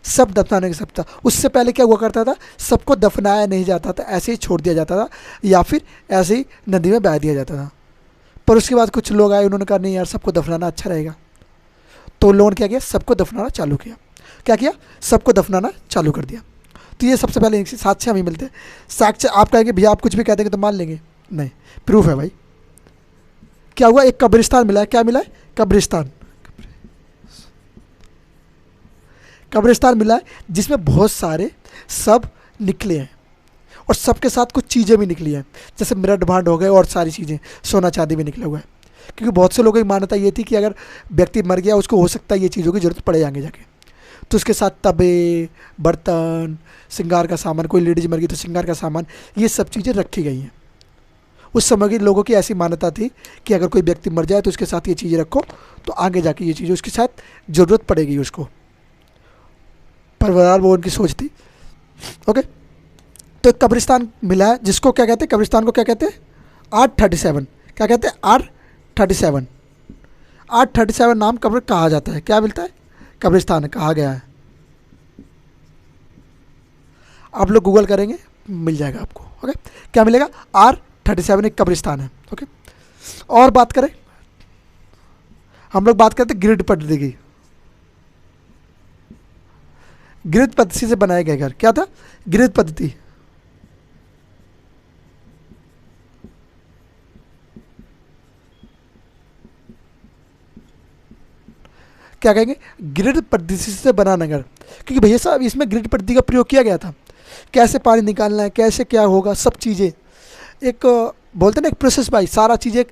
सब दफनाने की सभ्यता। उससे पहले क्या हुआ करता था? सबको दफनाया नहीं जाता था, ऐसे ही छोड़ दिया जाता था या फिर ऐसे ही नदी में बहा दिया जाता था। पर उसके बाद कुछ लोग आए, उन्होंने कहा नहीं यार, सबको दफनाना अच्छा रहेगा। तो उन लोगों ने क्या किया? सबको दफनाना चालू किया। क्या किया? सबको दफनाना चालू कर दिया। तो ये सबसे पहले साक्ष्य हमें मिलते हैं। साक्ष्य आप कहेंगे भैया आप कुछ भी कह देंगे तो मान लेंगे, नहीं, प्रूफ है भाई। क्या हुआ? एक कब्रिस्तान मिला है। क्या मिला है? कब्रिस्तान। कब्रिस्तान मिला है जिसमें बहुत सारे सब निकले हैं और सबके साथ कुछ चीज़ें भी निकली हैं, जैसे मिरट भांड हो गए और सारी चीज़ें, सोना चांदी भी निकला हुआ है। क्योंकि बहुत से लोगों की मान्यता ये थी कि अगर व्यक्ति मर गया उसको हो सकता है ये चीज़ों की ज़रूरत पड़े आगे जाके। तो उसके साथ तबे, बर्तन, श्रृंगार का सामान, कोई लेडीज मर गई तो श्रृंगार का सामान, ये सब चीज़ें रखी गई हैं। उस समय के लोगों की ऐसी मान्यता थी कि अगर कोई व्यक्ति मर जाए तो उसके साथ ये चीज़ें रखो तो आगे जाके ये चीज़ें उसके साथ ज़रूरत पड़ेगी उसको। पर बहरहाल वो उनकी सोच थी। ओके, तो एक कब्रिस्तान मिला है जिसको क्या कहते हैं? कब्रिस्तान को क्या कहते हैं? R37। क्या कहते हैं? R37। R37 नाम कब्र कहा जाता है। क्या मिलता है? कब्रिस्तान कहा गया है। आप लोग गूगल करेंगे मिल जाएगा आपको। ओके, क्या मिलेगा? R37 एक कब्रिस्तान है। ओके, और बात करें, हम लोग बात करते हैं ग्रिड पद्धति की। ग्रिड पद्धति से बनाया गया घर क्या था? ग्रिड पद्धति। क्या कहेंगे? ग्रिड पद्धति से बना नगर। क्योंकि भैया साहब इसमें ग्रिड पद्धति का प्रयोग किया गया था। कैसे पानी निकालना है, कैसे क्या होगा, सब चीज़ें एक बोलते हैं ना एक प्रोसेस भाई, सारा चीज़ एक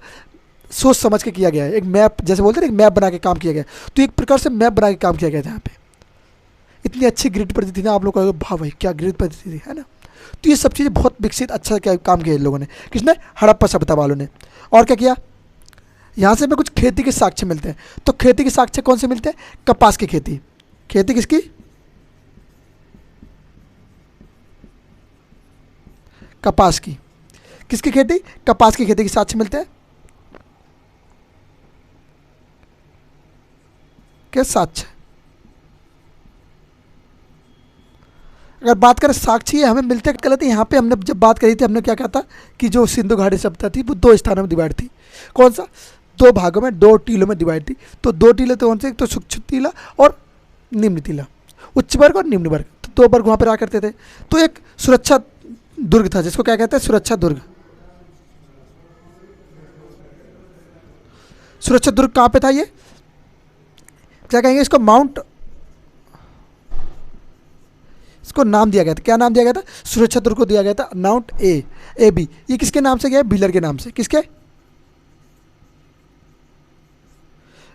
सोच समझ के किया गया है। एक मैप जैसे बोलते हैं ना, एक मैप बना के काम किया गया। तो एक प्रकार से मैप बना के काम किया गया था यहाँ पे। इतनी अच्छी ग्रिड पद्धति थी ना, आप लोग कहोगे वाह भाई क्या ग्रिड पद्धति थी, है ना। तो ये सब चीज़ें बहुत विकसित अच्छा क्या काम किया इन लोगों ने। किसने? हड़प्पा सभ्यता वालों ने। और क्या किया? यहाँ से हमें कुछ खेती के साक्ष्य मिलते हैं। तो खेती के साक्ष्य कौन से मिलते हैं? कपास की खेती। खेती किसकी? कपास की। किसकी खेती? कपास की खेती के साक्ष्य मिलते हैं। क्या साक्ष्य? अगर बात करें साक्षी हमें मिलते हैं गलत है। यहाँ पे हमने जब बात करी थी हमने क्या कहा था कि जो सिंधु घाटी सभ्यता थी वो दो स्थानों में डिवाइड थी। कौन सा? दो भागों में, दो टीलों में डिवाइड थी। तो दो टीले तो कौन से? तो सूक्ष्म टीला और निम्न टीला, उच्च वर्ग और निम्न वर्ग। तो दो वर्ग वहाँ पर रहा करते थे। तो एक सुरक्षा दुर्ग था जिसको क्या कहते हैं? सुरक्षा दुर्ग। सुरक्षा दुर्ग कहाँ पे था? ये क्या कहेंगे इसको? माउंट, इसको नाम दिया गया था। क्या नाम दिया गया था? सुरक्षा दुर्ग को दिया गया था माउंट ए बी। ये किसके नाम से गया है? व्हीलर के नाम से। किसके?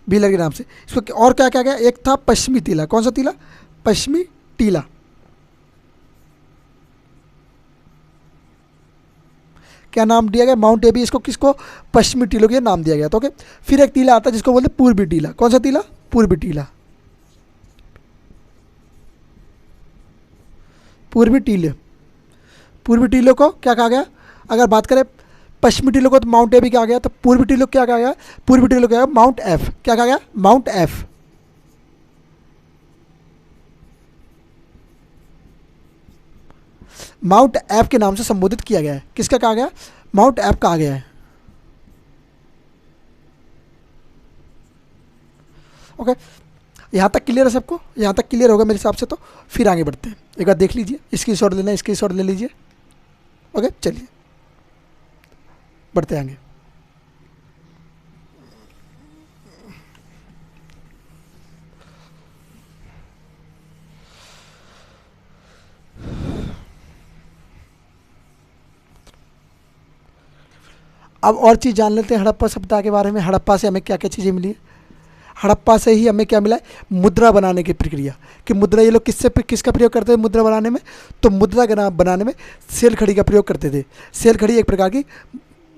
व्हीलर के नाम से। इसको और क्या क्या गया? एक था पश्चिमी टीला। कौन सा टीला? पश्चिमी टीला। क्या नाम दिया गया? Mount A B. इसको किसको? पश्चिमी टीलों के नाम दिया गया था। ओके, फिर एक टीला आता है जिसको बोलते हैं पूर्वी टीला। कौन सा टीला? पूर्वी टीला। पूर्वी टीले। पूर्वी टीलों को क्या कहा गया? अगर बात करें पश्चिमी टीलों को तो माउंट ए बी कहा गया। तो पूर्वी टीलों को क्या कहा गया? पूर्वी टीलों को क्या? Mount F. क्या कहा गया? Mount F. माउंट एफ के नाम से संबोधित किया गया है। किसका कहा गया? माउंट एफ कहा गया है। ओके, यहाँ तक क्लियर है सबको? यहाँ तक क्लियर होगा मेरे हिसाब से। तो फिर आगे बढ़ते हैं। एक बार देख लीजिए, स्क्रीनशॉट लेना, स्क्रीनशॉट ले लीजिए। ओके, चलिए बढ़ते हैं आगे। अब और चीज़ जान लेते हैं हड़प्पा सभ्यता के बारे में। हड़प्पा से हमें क्या क्या चीज़ें मिली है? हड़प्पा से ही हमें क्या मिला है? मुद्रा बनाने की प्रक्रिया। कि मुद्रा ये लोग किसका प्रयोग करते थे मुद्रा बनाने में? तो मुद्रा बनाने में सेल खड़ी का प्रयोग करते थे। सेल खड़ी एक प्रकार की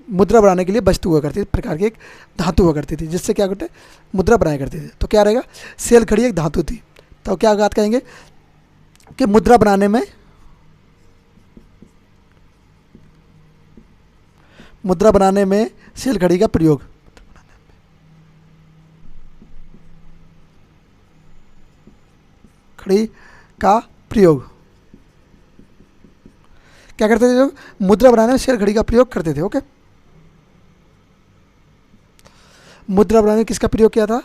मुद्रा बनाने के लिए वस्तु हुआ करती थी, प्रकार की एक धातु हुआ करती थी, जिससे क्या करते? मुद्रा बनाया करते थे। तो क्या रहेगा? सेल खड़ी एक धातु थी। तो क्या बात कहेंगे कि मुद्रा बनाने में सेल खड़ी का प्रयोग खड़ी का प्रयोग। क्या करते थे लोग? मुद्रा बनाने में शेर खड़ी का प्रयोग करते थे। ओके, मुद्रा बनाने में किसका प्रयोग किया था?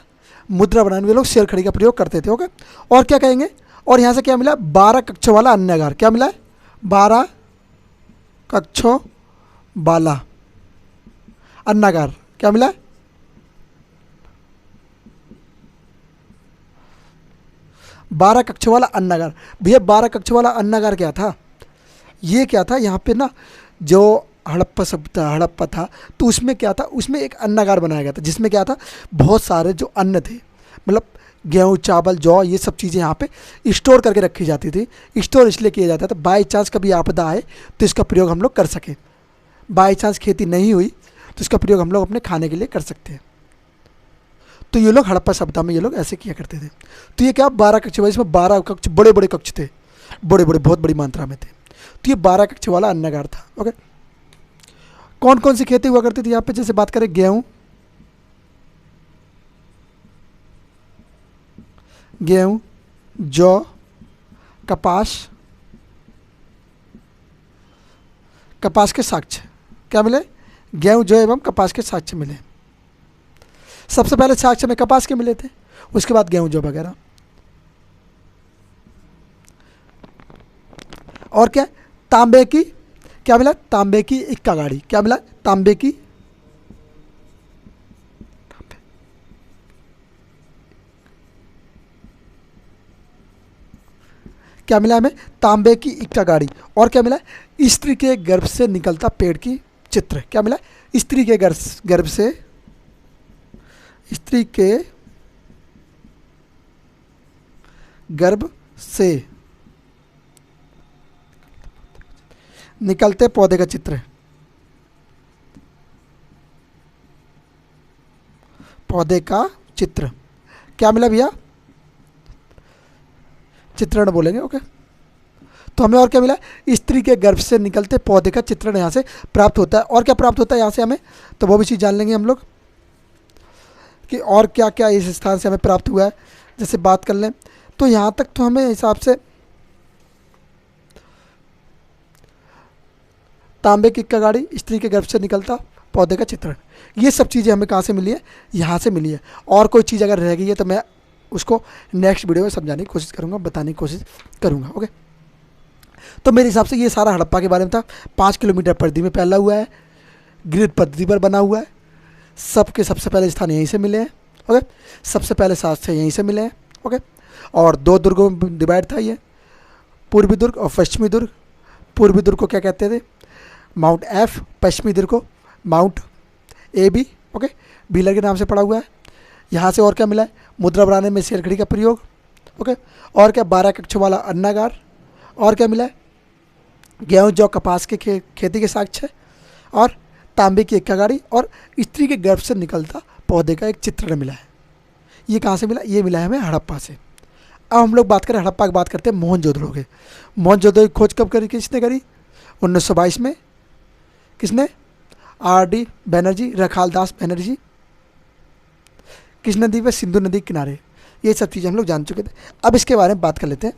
मुद्रा बनाने में लोग शेर खड़ी का प्रयोग करते थे। ओके, और क्या कहेंगे? और यहाँ से क्या मिला? 12 कक्षों वाला अन्नागार। क्या मिला है? 12 कक्षों वाला अन्नागार। क्या मिला? 12 कक्षों वाला अन्नागार। भैया 12 कक्षों वाला अन्नागार क्या था? ये क्या था? यहाँ पे ना जो हड़प्पा सभ्यता, हड़प्पा था, तो उसमें क्या था? उसमें एक अन्नागार बनाया गया था जिसमें क्या था? बहुत सारे जो अन्न थे, मतलब गेहूँ, चावल, जौ, ये सब चीज़ें यहाँ पे स्टोर करके रखी जाती थी। स्टोर इसलिए किया जाता था बाई चांस कभी आपदा आए तो इसका प्रयोग हम लोग कर सकें। बाई चांस खेती नहीं हुई तो इसका प्रयोग हम लोग अपने खाने के लिए कर सकते हैं। तो ये लोग हड़प्पा सभ्यता में ये लोग ऐसे किया करते थे। तो ये क्या? 12 कक्ष, इसमें 12 कक्ष, बड़े बड़े कक्ष थे, बड़े बड़े, बहुत बड़ी मात्रा में थे। तो ये 12 कक्ष वाला अन्नागार था। ओके, कौन कौन सी खेती हुआ करती थी यहाँ पे? जैसे बात करें गेहूँ, गेहूँ, जौ, कपास, कपास के साक्ष्य क्या मिले? गेहूँ, जौ एवं कपास के साक्ष्य मिले। सबसे पहले साक्ष्य में कपास के मिले थे, उसके बाद गेहूँ, जौ वगैरह। और क्या? तांबे की क्या मिला? तांबे की इक्का गाड़ी। क्या मिला? तांबे की क्या मिला हमें? तांबे की इक्का गाड़ी। और क्या मिला? स्त्री के गर्भ से निकलता पेड़ की चित्र। क्या मिला? स्त्री के गर्भ से, स्त्री के गर्भ से निकलते पौधे का चित्र। पौधे का चित्र क्या मिला भैया? चित्रण बोलेंगे। ओके, तो हमें और क्या मिला? स्त्री के गर्भ से निकलते पौधे का चित्रण यहाँ से प्राप्त होता है। और क्या प्राप्त होता है यहाँ से हमें? तो वो भी चीज़ जान लेंगे हम लोग कि और क्या क्या इस स्थान से हमें प्राप्त हुआ है। जैसे बात कर लें तो यहाँ तक तो हमें हिसाब से तांबे की इक्का गाड़ी, स्त्री के गर्भ से निकलता पौधे का चित्रण, ये सब चीज़ें हमें कहाँ से मिली है? यहाँ से मिली है। और कोई चीज़ अगर रह गई है तो मैं उसको नेक्स्ट वीडियो में समझाने की कोशिश करूँगा, बताने की कोशिश करूँगा। ओके, तो मेरे हिसाब से ये सारा हड़प्पा के बारे में था। 5 किलोमीटर परिधि में फैला हुआ है, ग्रिड पद्धति पर बना हुआ है। सबके सबसे पहले स्थान यहीं से मिले हैं। ओके, सबसे पहले साक्ष्य यहीं से मिले हैं। ओके, और 2 दुर्गों में डिवाइड था ये, पूर्वी दुर्ग और पश्चिमी दुर्ग। पूर्वी दुर्ग को क्या कहते थे? Mount F. पश्चिमी दुर्ग को mount A B. Okay, Wheeler के नाम से पड़ा हुआ है। यहाँ से और क्या मिला है? मुद्रा बनाने में शेरखड़ी का प्रयोग। ओके, और क्या? 12 कक्षों वाला अन्नागार। और क्या मिला है? गेहूँ, जौ, कपास के खेती के साक्ष्य, और तांबे की इक्का गाड़ी, और स्त्री के गर्भ से निकलता पौधे का एक चित्रण मिला है। ये कहाँ से मिला? ये मिला है हमें हड़प्पा से। अब हम लोग बात करें हड़प्पा की, बात करते हैं मोहनजोदड़ो के। मोहनजोदड़ो की खोज कब करी? किसने करी? 1922 में। किसने? R.D. बैनर्जी, रखालदास बैनर्जी। किस नदी पे? सिंधु नदी के किनारे। ये सब चीज़ें हम लोग जान चुके थे। अब इसके बारे में बात कर लेते हैं,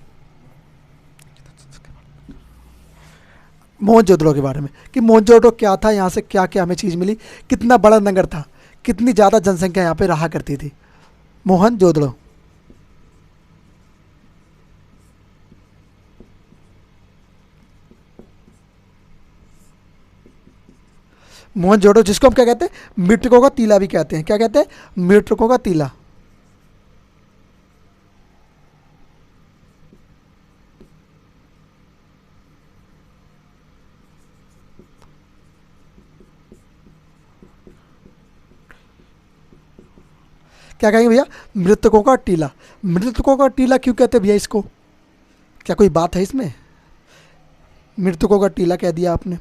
मोहनजोदड़ो के बारे में, कि मोहनजोदड़ो क्या था, यहाँ से क्या क्या हमें चीज़ मिली, कितना बड़ा नगर था, कितनी ज़्यादा जनसंख्या यहाँ पे रहा करती थी। मोहनजोदड़ो, मोहनजोदड़ो जिसको हम क्या कहते हैं? मृतकों का टीला भी कहते हैं। क्या कहते हैं? मृतकों का टीला। क्या कहेंगे भैया? मृतकों का टीला। मृतकों का टीला क्यों कहते हैं भैया इसको? क्या कोई बात है इसमें? मृतकों का टीला कह दिया आपने।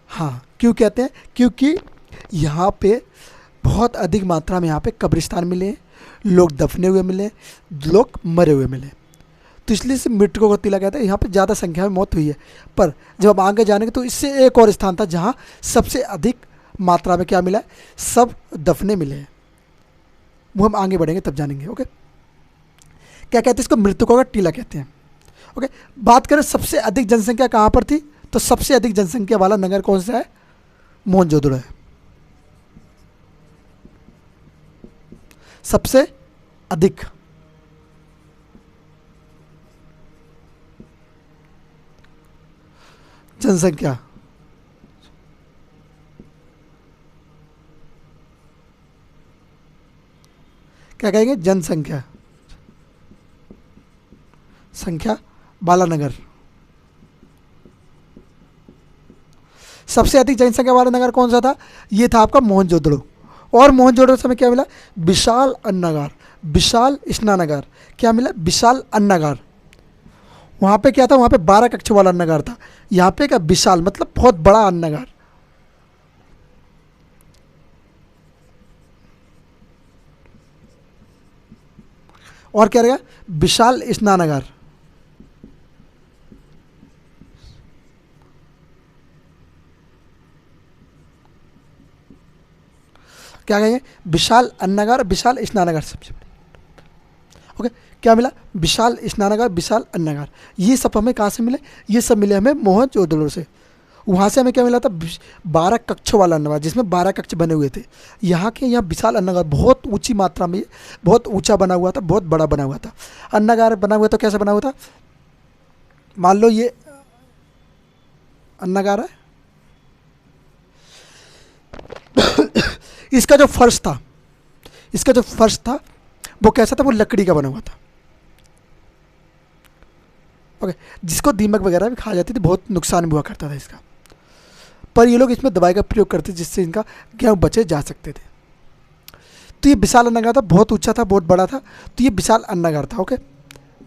हाँ, क्यों कहते हैं? क्योंकि यहाँ पे बहुत अधिक मात्रा में यहाँ पे कब्रिस्तान मिले हैं, लोग दफने हुए मिले, लोग मरे हुए मिले, तो इसलिए से मृतकों का टीला कहते हैं। यहाँ पे ज़्यादा संख्या में मौत हुई है। पर जब हम आगे जानेंगे तो इससे एक और स्थान था जहाँ सबसे अधिक मात्रा में क्या मिला है? सब दफने मिले हैं। वो हम आगे बढ़ेंगे तब जानेंगे। ओके, क्या कहते हैं इसको, मृतकों का टीला कहते हैं। ओके, बात करें सबसे अधिक जनसंख्या कहाँ पर थी, तो सबसे अधिक जनसंख्या वाला नगर कौन सा है, मोहनजोदड़ो है। सबसे अधिक जनसंख्या, क्या कहेंगे, जनसंख्या, संख्या वाला नगर। सबसे अधिक जनसंख्या वाला नगर कौन सा था, ये था आपका मोहनजोदड़ो। और मोहनजोदड़ो से हमें क्या मिला, विशाल अन्नागार, विशाल स्नानागार। क्या मिला, विशाल अन्नागार। वहाँ पे क्या था, वहाँ पे 12 कक्ष वाला अन्नागार था। यहाँ पे क्या, विशाल मतलब बहुत बड़ा अन्नागार। और क्या रहेगा, विशाल स्नानागार। क्या कहेंगे, विशाल अन्नागार, विशाल स्नानागार सबसे बड़ी। ओके, क्या मिला, विशाल स्नानागार, विशाल अन्नागार। ये सब हमें कहाँ से मिले, ये सब मिले हमें मोहनजोदड़ो से। वहाँ से हमें क्या मिला था, 12 कक्ष वाला अन्नागार, जिसमें 12 कक्ष बने हुए थे। यहाँ के यहाँ विशाल अन्नागार बहुत ऊंची मात्रा में, बहुत ऊंचा बना हुआ था, बहुत बड़ा बना हुआ था। अन्नागार बना हुआ तो कैसे बना हुआ था, मान लो ये अन्नागार है, इसका जो फर्श था, इसका जो फर्श था वो कैसा था, वो लकड़ी का बना हुआ था। ओके, जिसको दीमक वगैरह भी खा जाती थी, बहुत नुकसान भी हुआ करता था इसका, पर ये लोग इसमें दवाई का प्रयोग करते जिससे इनका गेहूँ बचे जा सकते थे। तो ये विशाल अन्नागार था, बहुत ऊंचा था, बहुत बड़ा था, तो ये विशाल अन्नागार था। ओके,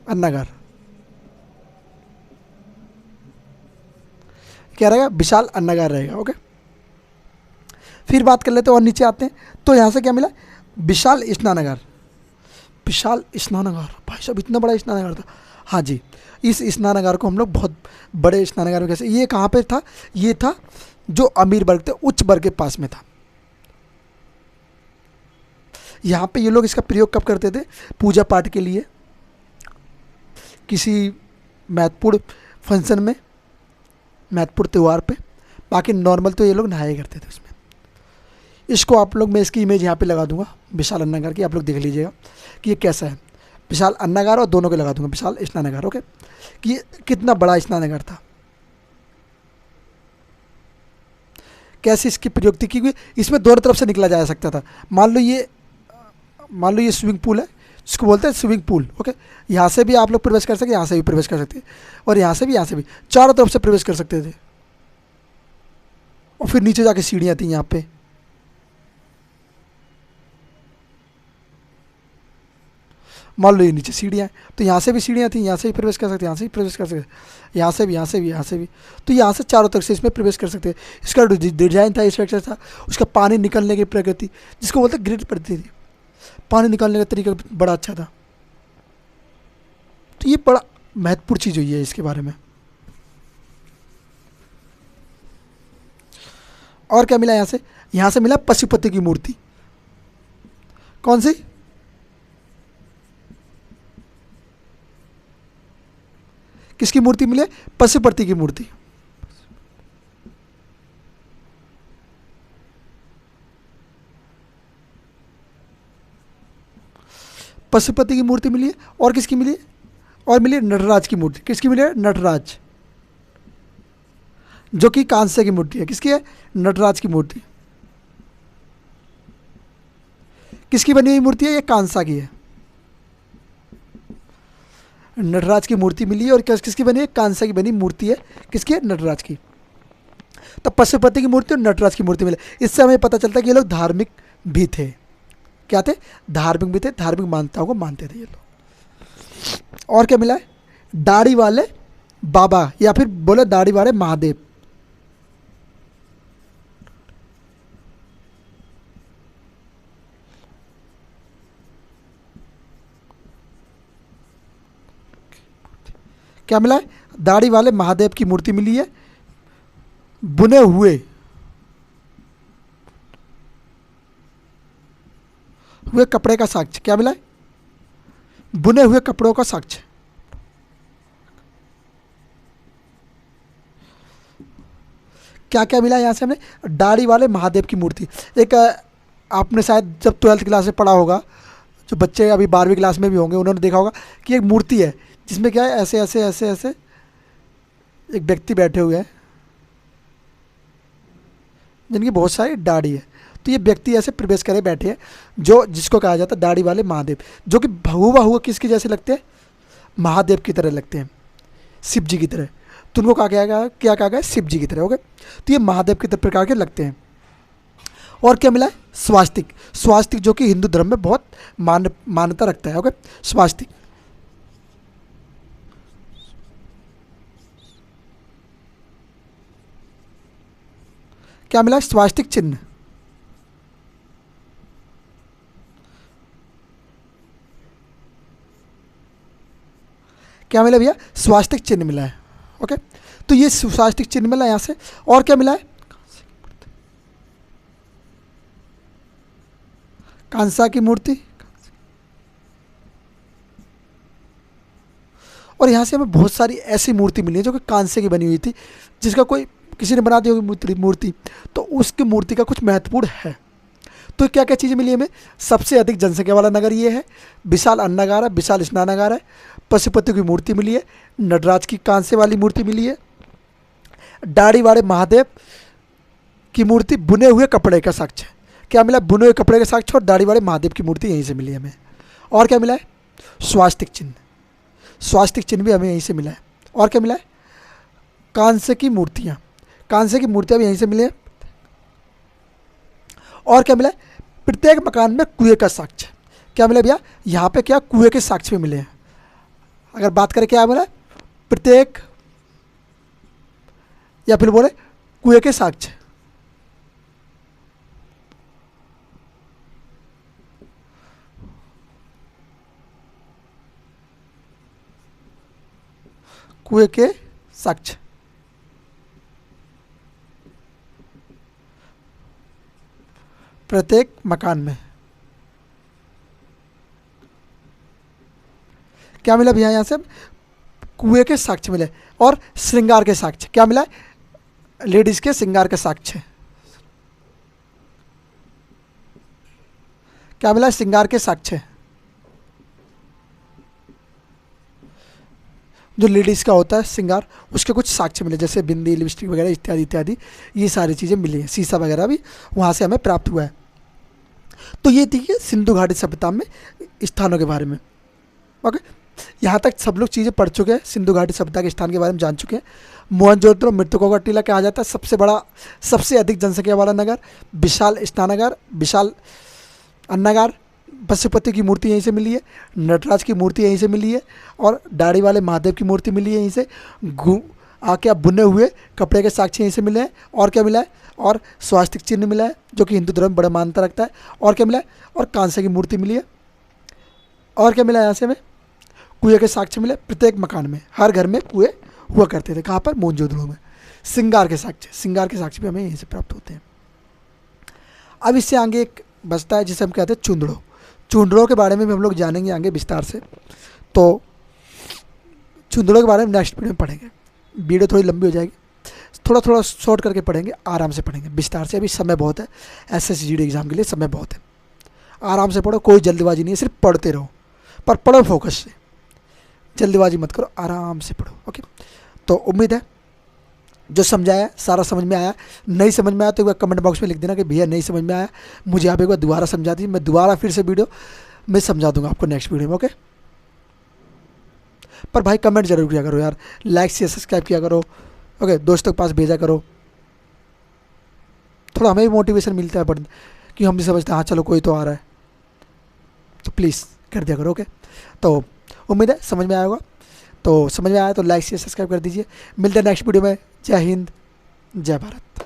अन्नागार क्या रहेगा, विशाल अन्नागार रहेगा। ओके, फिर बात कर लेते हैं और नीचे आते हैं, तो यहाँ से क्या मिला, विशाल स्नानागार। विशाल स्नानागार, भाई साहब इतना बड़ा स्नानागार था। हाँ जी, इस स्नानागार को हम लोग बहुत बड़े स्नानागार में कैसे, ये कहाँ पे था, ये था जो अमीर वर्ग थे, उच्च वर्ग के पास में था। यहाँ पे ये लोग इसका प्रयोग कब करते थे, पूजा पाठ के लिए, किसी महत्वपूर्ण फंक्शन में, महत्वपूर्ण त्यौहार पे। बाकी नॉर्मल तो ये लोग नहाया करते थे उसमें। इसको आप लोग, मैं इसकी इमेज यहाँ पे लगा दूंगा विशाल अन्नागार की, आप लोग देख लीजिएगा कि ये कैसा है। विशाल अन्नागार और दोनों के लगा दूंगा विशाल स्नानागार। ओके, कि ये कितना बड़ा स्नानागार था, कैसे इसकी प्रयोग थी, क्योंकि इसमें दोनों तरफ से निकला जा सकता था। मान लो ये स्विमिंग पूल है, जिसको बोलते हैं स्विमिंग पूल। ओके, यहाँ से भी आप लोग प्रवेश कर सकते, यहाँ से भी प्रवेश कर सकते, और यहाँ से भी, चारों तरफ से प्रवेश कर सकते थे। और फिर नीचे जाके सीढ़ियाँ थी यहाँ पे, मान लो ये नीचे सीढ़ियाँ हैं, तो यहाँ से भी सीढ़ियाँ थी, यहाँ से भी प्रवेश कर सकते, यहाँ से भी प्रवेश कर सकते, यहाँ से भी, यहाँ से भी, यहाँ से भी, तो यहाँ से चारों तरफ से इसमें प्रवेश कर सकते हैं। इसका डिजाइन था, स्ट्रक्चर था, उसका पानी निकलने की प्रकृति, जिसको बोलते ग्रिड पड़ती थी, पानी निकालने का तरीका बड़ा अच्छा था। तो ये बड़ा महत्वपूर्ण चीज़ हुई है इसके बारे में। और क्या मिला यहाँ से मिला पशुपति की मूर्ति। कौन सी, किसकी मूर्ति मिली, पशुपति की मूर्ति। पशुपति की मूर्ति मिली है, और किसकी मिली है, और मिली है नटराज की मूर्ति। किसकी मिली है, नटराज, जो कि कांस्य की मूर्ति है। किसकी है, नटराज की मूर्ति। किसकी बनी हुई मूर्ति है, ये कांसा की है। नटराज की मूर्ति मिली है, और किसकी बनी है, कांसा की बनी मूर्ति है। किसकी है, नटराज की। तो पशुपति की मूर्ति और नटराज की मूर्ति मिले, इससे हमें पता चलता है कि ये लोग धार्मिक भी थे। क्या थे, धार्मिक भी थे, धार्मिक मान्यताओं को मानते थे ये लोग। और क्या मिला है, दाढ़ी वाले बाबा, या फिर बोले दाढ़ी वाले महादेव। क्या मिला है, दाढ़ी वाले महादेव की मूर्ति मिली है, बुने हुए कपड़े का साक्ष्य। क्या मिला है, बुने हुए कपड़ों का साक्ष्य। क्या क्या मिला यहाँ से हमें? दाढ़ी वाले महादेव की मूर्ति। एक आपने शायद जब 12th क्लास में पढ़ा होगा, जो बच्चे अभी 12वीं क्लास में भी होंगे उन्होंने देखा होगा कि एक मूर्ति है जिसमें क्या है, ऐसे ऐसे ऐसे ऐसे एक व्यक्ति बैठे हुए हैं जिनकी बहुत सारी दाढ़ी है। तो ये व्यक्ति ऐसे प्रवेश करे बैठे हैं, जो जिसको कहा जाता है दाढ़ी वाले महादेव, जो कि हुआ किसके जैसे लगते हैं? महादेव की तरह लगते हैं, शिव जी की तरह। तो उनको क्या कहा गया? शिव जी की तरह। ओके, तो ये महादेव की तरह प्रकार के लगते हैं। और क्या मिला है? स्वास्तिक। स्वास्तिक जो कि हिंदू धर्म में बहुत मान्यता रखता है। ओके, स्वास्तिक। क्या मिला? स्वास्तिक चिन्ह। क्या मिला भैया? स्वास्तिक चिन्ह मिला है। ओके, तो ये स्वास्तिक चिन्ह मिला यहाँ से। और क्या मिला है? कांसा की मूर्ति। और यहाँ से हमें बहुत सारी ऐसी मूर्ति मिली है जो कि कांसे की बनी हुई थी, जिसका कोई किसी ने बना दी होगी मूर्ति, तो उसकी मूर्ति का कुछ महत्वपूर्ण है। तो क्या क्या चीज़ें मिली हमें? सबसे अधिक जनसंख्या वाला नगर ये है, विशाल अन्नागार है, विशाल स्नानागार है, पशुपति की मूर्ति मिली है, नटराज की कांसे वाली मूर्ति मिली है, दाढ़ी वाले महादेव की मूर्ति, बुने हुए कपड़े का साक्ष्य। क्या मिला? बुने हुए कपड़े का साक्ष्य और दाढ़ी वाले महादेव की मूर्ति यहीं से मिली हमें। और क्या मिला है? स्वास्तिक चिन्ह। स्वास्तिक चिन्ह भी हमें यहीं से मिला है। और क्या मिला है? कांसे की मूर्तियाँ। कांसे की मूर्तियाँ भी यहीं से मिली है। और क्या मिला है? प्रत्येक मकान में कुएं का साक्ष्य। क्या मिला भैया? यहाँ पे क्या कुएं के साक्ष्य भी मिले हैं। अगर बात करें क्या मिला? प्रत्येक, या फिर बोले कुएं के साक्ष्य। कुएं के साक्ष्य। प्रत्येक मकान में। क्या मिला भैया? यहाँ से कुएं के साक्ष्य मिले। और श्रृंगार के साक्ष्य। क्या मिला? लेडीज के श्रृंगार के साक्ष्य। क्या मिला? श्रृंगार के साक्ष्य। जो लेडीज़ का होता है श्रृंगार, उसके कुछ साक्ष्य मिले, जैसे बिंदी, लिपस्टिक वगैरह इत्यादि इत्यादि, ये सारी चीज़ें मिली हैं। शीशा वगैरह भी वहाँ से हमें प्राप्त हुआ है। तो ये थी कि सिंधु घाटी सभ्यता में स्थानों के बारे में। ओके, यहाँ तक सब लोग चीज़ें पढ़ चुके हैं, सिंधु घाटी सभ्यता के स्थान के बारे में जान चुके हैं। मोहनजोदड़ो मृतकों का टीला कहा जाता है, सबसे बड़ा, सबसे अधिक जनसंख्या वाला नगर, विशाल स्नानागार, विशाल अन्नागार, पशुपति की मूर्ति यहीं से मिली है, नटराज की मूर्ति यहीं से मिली है, और दाढ़ी वाले महादेव की मूर्ति मिली है यहीं से। आके अब बुने हुए कपड़े के साक्ष्य यहीं से मिले हैं। और क्या मिला है? और स्वास्तिक चिन्ह मिला है, जो कि हिंदू धर्म में बड़ा मान्यता रखता है। और क्या मिला है? और कांसे की मूर्ति मिली है। और क्या मिला यहाँ से हमें? कुएं के साक्ष्य मिले। प्रत्येक मकान में, हर घर में कुएं हुआ करते थे। कहाँ पर? मोहनजोदड़ो में। श्रृंगार के साक्ष्य, श्रृंगार के साक्ष्य भी हमें यहीं से प्राप्त होते हैं। अब इससे आगे एक बचता है जिसे हम कहते हैं चुंदड़ो। चुंदड़ों के बारे में भी हम लोग जानेंगे आगे विस्तार से। तो चुंदड़ों के बारे में नेक्स्ट वीडियो में पढ़ेंगे। वीडियो थोड़ी लंबी हो जाएगी, थोड़ा थोड़ा शॉर्ट करके पढ़ेंगे, आराम से पढ़ेंगे विस्तार से। अभी समय बहुत है, एसएससी जीडी एग्ज़ाम के लिए समय बहुत है। आराम से पढ़ो, कोई जल्दबाजी नहीं है, सिर्फ पढ़ते रहो, पर पढ़ो फोकस से, जल्दबाजी मत करो, आराम से पढ़ो। ओके, तो उम्मीद है जो समझाया सारा समझ में आया। नहीं समझ में आया तो एक बार कमेंट बॉक्स में लिख देना कि भैया नहीं समझ में आया, मुझे आप एक बार दोबारा समझा दीजिए, मैं दोबारा फिर से वीडियो मैं समझा दूंगा आपको नेक्स्ट वीडियो में। ओके, पर भाई कमेंट जरूर किया करो यार, लाइक शेयर सब्सक्राइब किया करो। ओके, दोस्तों के पास भेजा करो, थोड़ा हमें भी मोटिवेशन मिलता है पढ़ने कि हम भी समझते हैं हाँ चलो कोई तो आ रहा है, तो प्लीज़ कर दिया करो। ओके, तो उम्मीद है समझ में आया होगा। तो समझ में आया तो लाइक शेयर सब्सक्राइब कर दीजिए। मिलते हैं नेक्स्ट वीडियो में। जय हिंद, जय भारत।